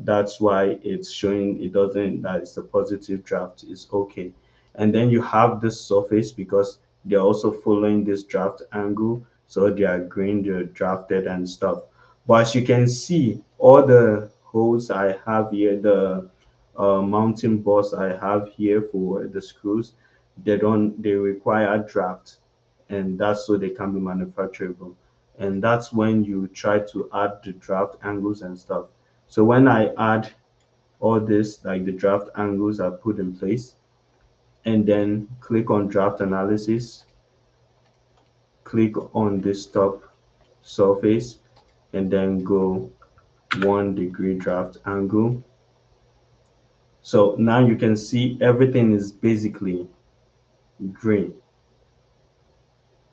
that's why it's showing it doesn't, that it's a positive draft is okay. And then you have this surface because they're also following this draft angle. So they are green, they're drafted and stuff. But as you can see, all the holes I have here, the mounting boss I have here for the screws, they require draft, and that's so they can be manufacturable. And that's when you try to add the draft angles and stuff. So when I add all this, like the draft angles are put in place, and then click on draft analysis, click on this top surface, and then go 1 degree draft angle. So now you can see everything is basically green.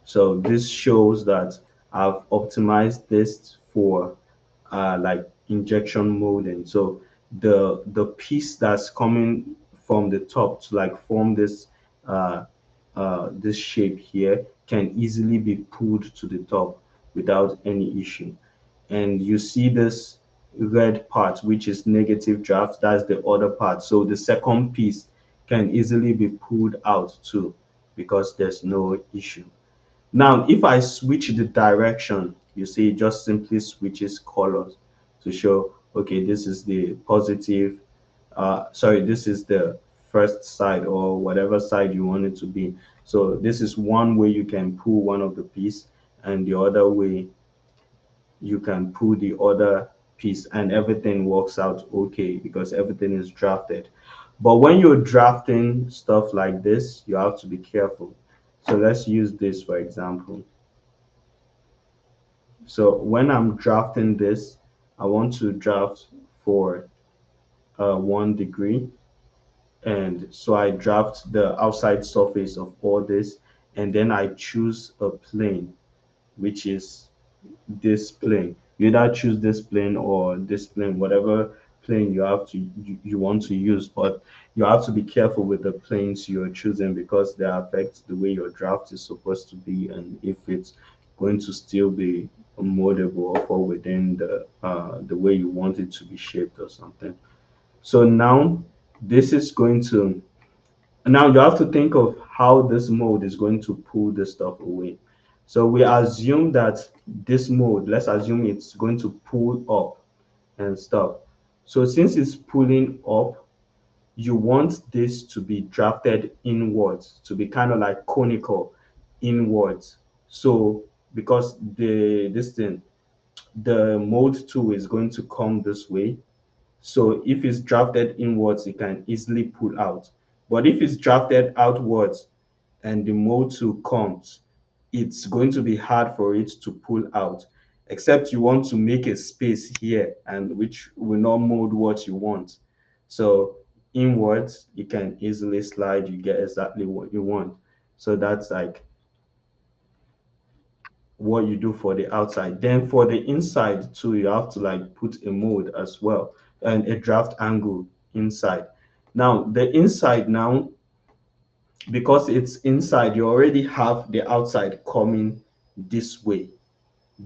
So this shows that I've optimized this for like injection molding. So the piece that's coming from the top to like form this uh, this shape here can easily be pulled to the top without any issue. And you see this red part, which is negative draft, that's the other part. So the second piece can easily be pulled out too because there's no issue. Now, if I switch the direction, you see it just simply switches colors to show, okay, this is the positive, sorry, this is the first side or whatever side you want it to be. So this is one way you can pull one of the piece, and the other way you can pull the other piece, and everything works out okay because everything is drafted. But when you're drafting stuff like this, you have to be careful. So let's use this for example. So when I'm drafting this, I want to draft for 1 degree. And so I draft the outside surface of all this, and then I choose a plane, which is this plane. You either choose this plane or this plane, whatever plane you want to use, but you have to be careful with the planes you're choosing because they affect the way your draft is supposed to be and if it's going to still be moldable or fall within the way you want it to be shaped or something. So now this is going to now you have to think of how this mold is going to pull the stuff away. So we assume that this mold, let's assume it's going to pull up and stuff. So since it's pulling up, you want this to be drafted inwards, to be kind of like conical inwards. So because the mold tool is going to come this way, so if it's drafted inwards, it can easily pull out. But if it's drafted outwards and the mold tool comes, it's going to be hard for it to pull out, except you want to make a space here and which will not mold what you want. So inwards, you can easily slide, you get exactly what you want. So that's like what you do for the outside. Then for the inside too, you have to like put a mold as well and a draft angle inside. Now the inside now, because it's inside, you already have the outside coming this way.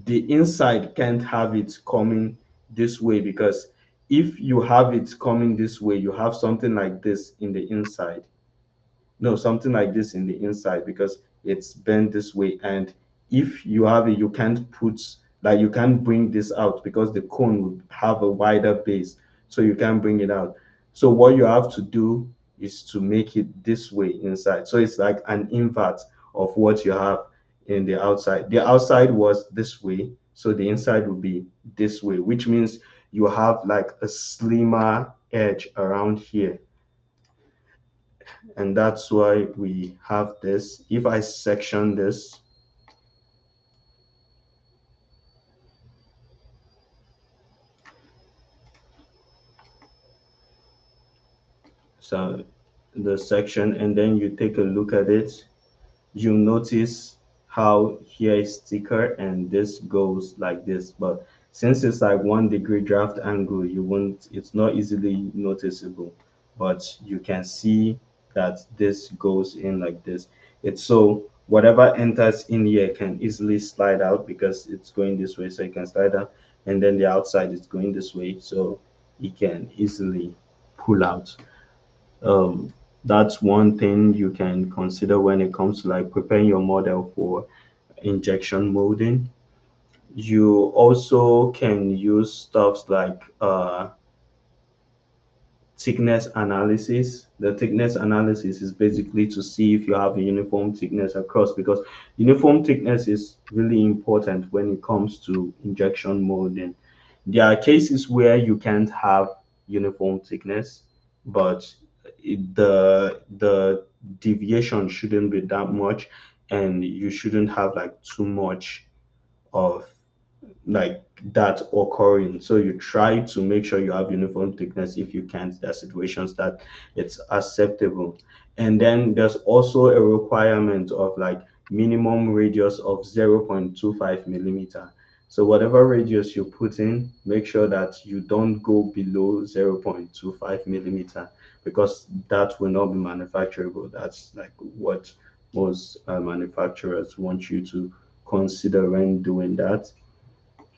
The inside can't have it coming this way because if you have it coming this way, you have something like this in the inside, no, something like this in the inside because it's bent this way. And if you have it, you can't put, like, you can't bring this out because the cone would have a wider base, so you can't bring it out. So what you have to do is to make it this way inside. So it's like an invert of what you have in the outside. The outside was this way, so the inside will be this way, which means you have like a slimmer edge around here, and that's why we have this. If I section this, so the section, and then you take a look at it, you notice how here is thicker and this goes like this. But since it's like 1 degree draft angle, you won't, it's not easily noticeable, but you can see that this goes in like this. It's so whatever enters in here can easily slide out because it's going this way, so you can slide out, and then the outside is going this way, so it can easily pull out. um, that's one thing you can consider when it comes to like preparing your model for injection molding. You also can use stuff like thickness analysis. The thickness analysis is basically to see if you have a uniform thickness across, because uniform thickness is really important when it comes to injection molding. There are cases where you can't have uniform thickness, but the deviation shouldn't be that much, and you shouldn't have like too much of like that occurring. So you try to make sure you have uniform thickness. If you can't, there are situations that it's acceptable. And then there's also a requirement of like minimum radius of 0.25 millimeter. So whatever radius you put in, make sure that you don't go below 0.25 millimeter because that will not be manufacturable. That's like what Most manufacturers want you to consider when doing that.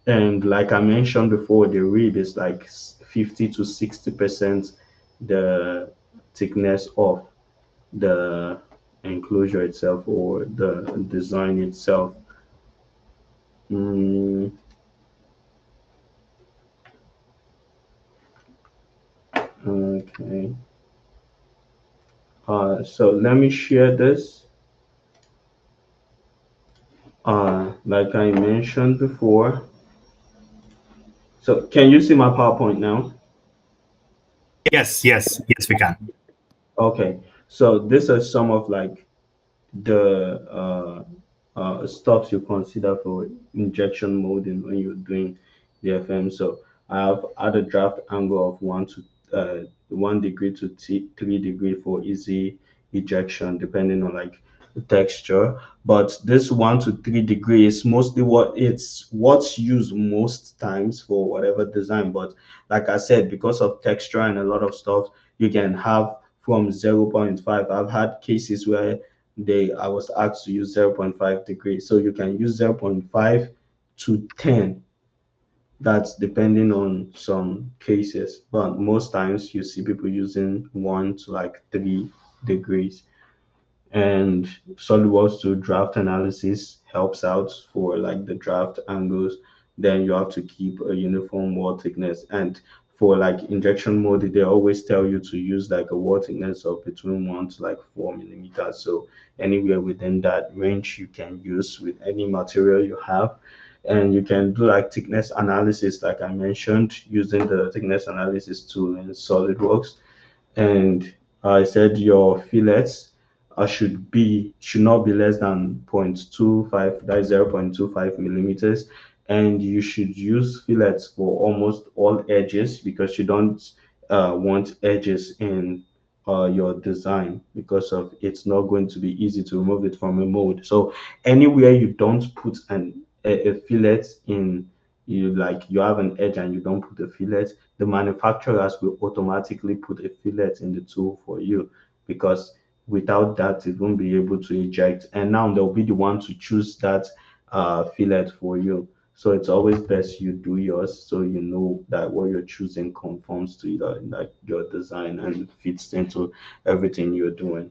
And like I mentioned before, the rib is like 50 to 60% the thickness of the enclosure itself or the design itself. Mm, okay. So let me share this. Like I mentioned before. So can you see my PowerPoint now? Yes, yes, yes, we can. Okay. So this is some of like the stuff you consider for injection molding when you're doing the FM. So I have had a draft angle of 1 degree to 3 degree for easy ejection, depending on like the texture. But this 1 to 3 degree is mostly what's used most times for whatever design. But like I said, because of texture and a lot of stuff, you can have from zero point 0.5. I've had cases where they I was asked to use zero point 0.5 degrees. So you can use zero point 0.5 to 10. That's depending on some cases, but most times you see people using 1 to like 3 degrees. And SolidWorks to draft analysis helps out for like the draft angles. Then you have to keep a uniform wall thickness. And for like injection molding, they always tell you to use like a wall thickness of between 1 to like 4 millimeters. So anywhere within that range you can use with any material you have. And you can do like thickness analysis, like I mentioned, using the thickness analysis tool in SolidWorks. And I said your fillets should not be less than 0.25, that is 0.25 millimeters. And you should use fillets for almost all edges because you don't want edges in your design because of it's not going to be easy to remove it from a mold. So anywhere you don't put a fillet in, you have an edge and you don't put a fillet, the manufacturers will automatically put a fillet in the tool for you because without that it won't be able to eject, and now they'll be the one to choose that fillet for you. So it's always best you do yours so you know that what you're choosing conforms to like your design and fits into everything you're doing.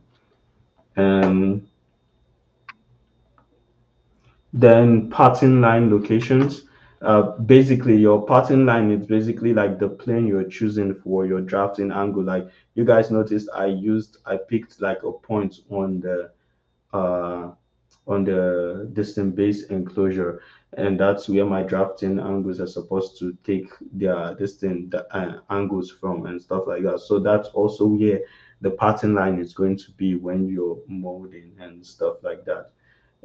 um Then parting line locations. Basically, your parting line is basically like the plane you're choosing for your drafting angle. Like you guys noticed, I picked like a point uh, on the distant base enclosure, and that's where my drafting angles are supposed to take their distant angles from and stuff like that. So that's also where the parting line is going to be when you're molding and stuff like that.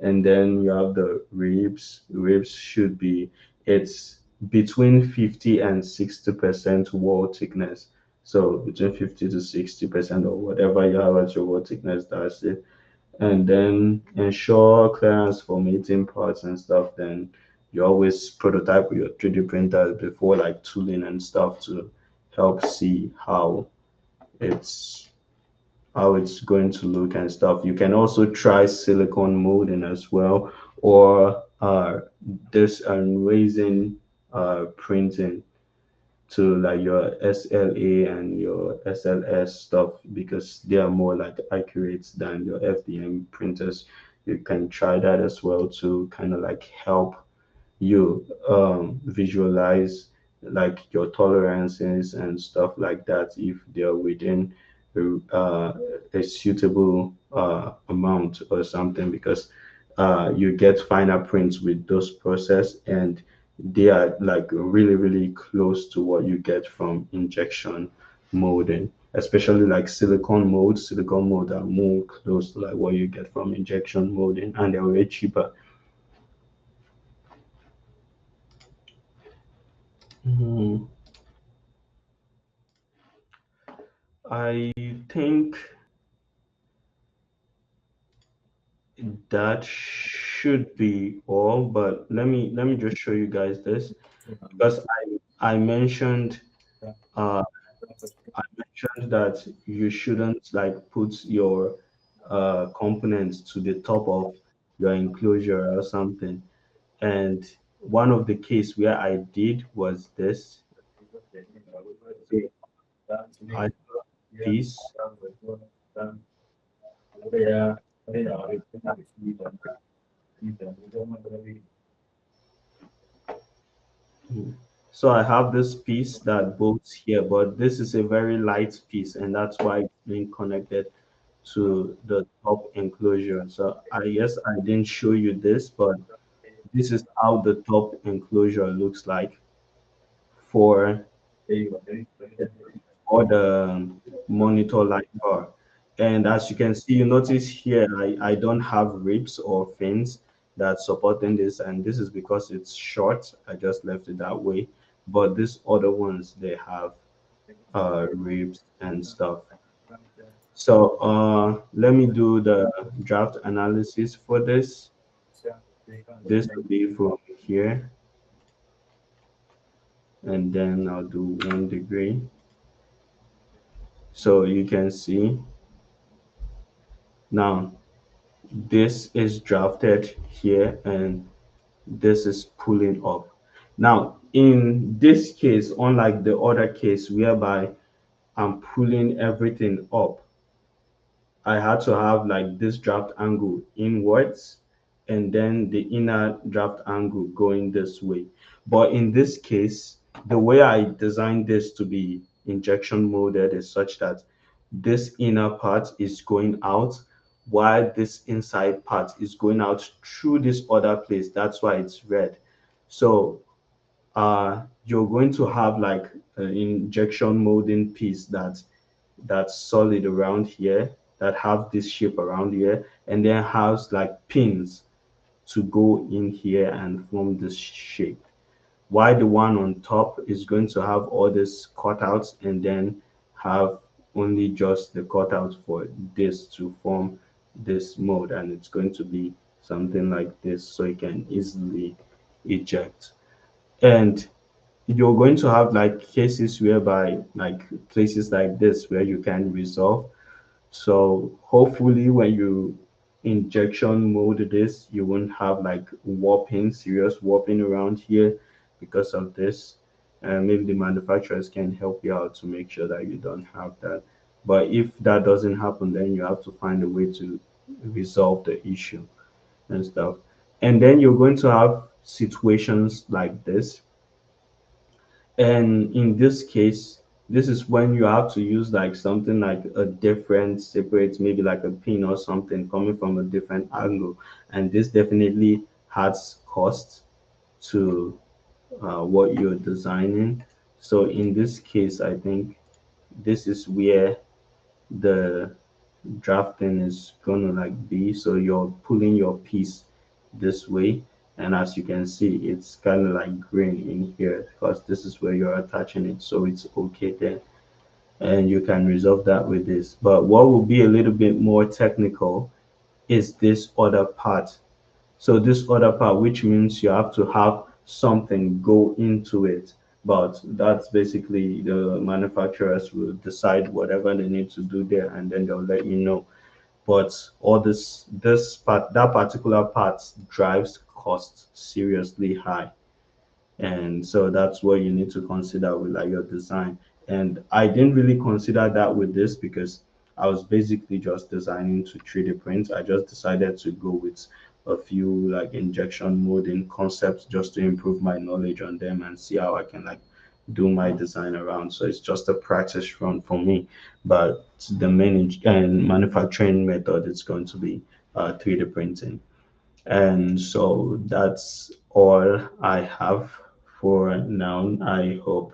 And then you have the ribs. Ribs should be it's between 50 and 60% wall thickness. So between 50 to 60% or whatever you have at your wall thickness, that's it. And then ensure clearance for mating parts and stuff. Then you always prototype with your 3D printer before like tooling and stuff to help see it's how it's going to look and stuff. You can also try silicone molding as well, or this raising printing to like your SLA and your SLS stuff because they are more like accurate than your FDM printers. You can try that as well to kind of like help you visualize like your tolerances and stuff like that if they're within uh, a suitable amount or something because you get finer prints with those process and they are like really really close to what you get from injection molding, especially like silicone mold are more close to like what you get from injection molding and they're way cheaper. Mhm. I think that should be all, but let me just show you guys this because I mentioned uh I mentioned that you shouldn't like put your components to the top of your enclosure or something. And one of the case where I did was this. So I piece. So I have this piece that bolts here, but this is a very light piece, and that's why it's being connected to the top enclosure. So I guess I didn't show you this, but this is how the top enclosure looks like for the monitor light bar. And as you can see, you notice here, I don't have ribs or fins that's supporting this, and this is because it's short. I just left it that way. But these other ones, they have ribs and stuff. So let me do the draft analysis for this. This will be from here, and then I'll do 1 degree. So you can see now this is drafted here, and this is pulling up. Now, in this case, unlike the other case whereby I'm pulling everything up, I had to have like this draft angle inwards and then the inner draft angle going this way. But in this case, the way I designed this to be injection molded is such that this inner part is going out while this inside part is going out through this other place. That's why it's red. So you're going to have like an injection molding piece that's solid around here, that have this shape around here, and then has like pins to go in here and form this shape. While the one on top is going to have all these cutouts and then have only just the cutout for this to form this mold, and it's going to be something like this so you can easily eject. And you're going to have like cases whereby like places like this where you can resolve. So hopefully when you injection mold this, you won't have like warping, serious warping around here because of this. And maybe the manufacturers can help you out to make sure that you don't have that. But if that doesn't happen, then you have to find a way to resolve the issue and stuff. And then you're going to have situations like this, and in this case, this is when you have to use like something like a different separate, maybe like a pin or something coming from a different angle. And this definitely adds cost to what you're designing. So in this case, I think this is where the drafting is gonna like be. So you're pulling your piece this way, and as you can see, it's kind of like green in here because this is where you're attaching it, so it's okay there. And you can resolve that with this. But what will be a little bit more technical is this other part. So this other part, which means you have to have something go into it. But that's basically the manufacturers will decide whatever they need to do there, and then they'll let you know. But all this part, that particular part drives cost seriously high, and so that's what you need to consider with like your design. And I didn't really consider that with this because I was basically just designing to 3D print. I just decided to go with a few like injection molding concepts just to improve my knowledge on them and see how I can like do my design around. So it's just a practice run for me, but the main and manufacturing method is going to be 3D printing. And so that's all I have for now. I hope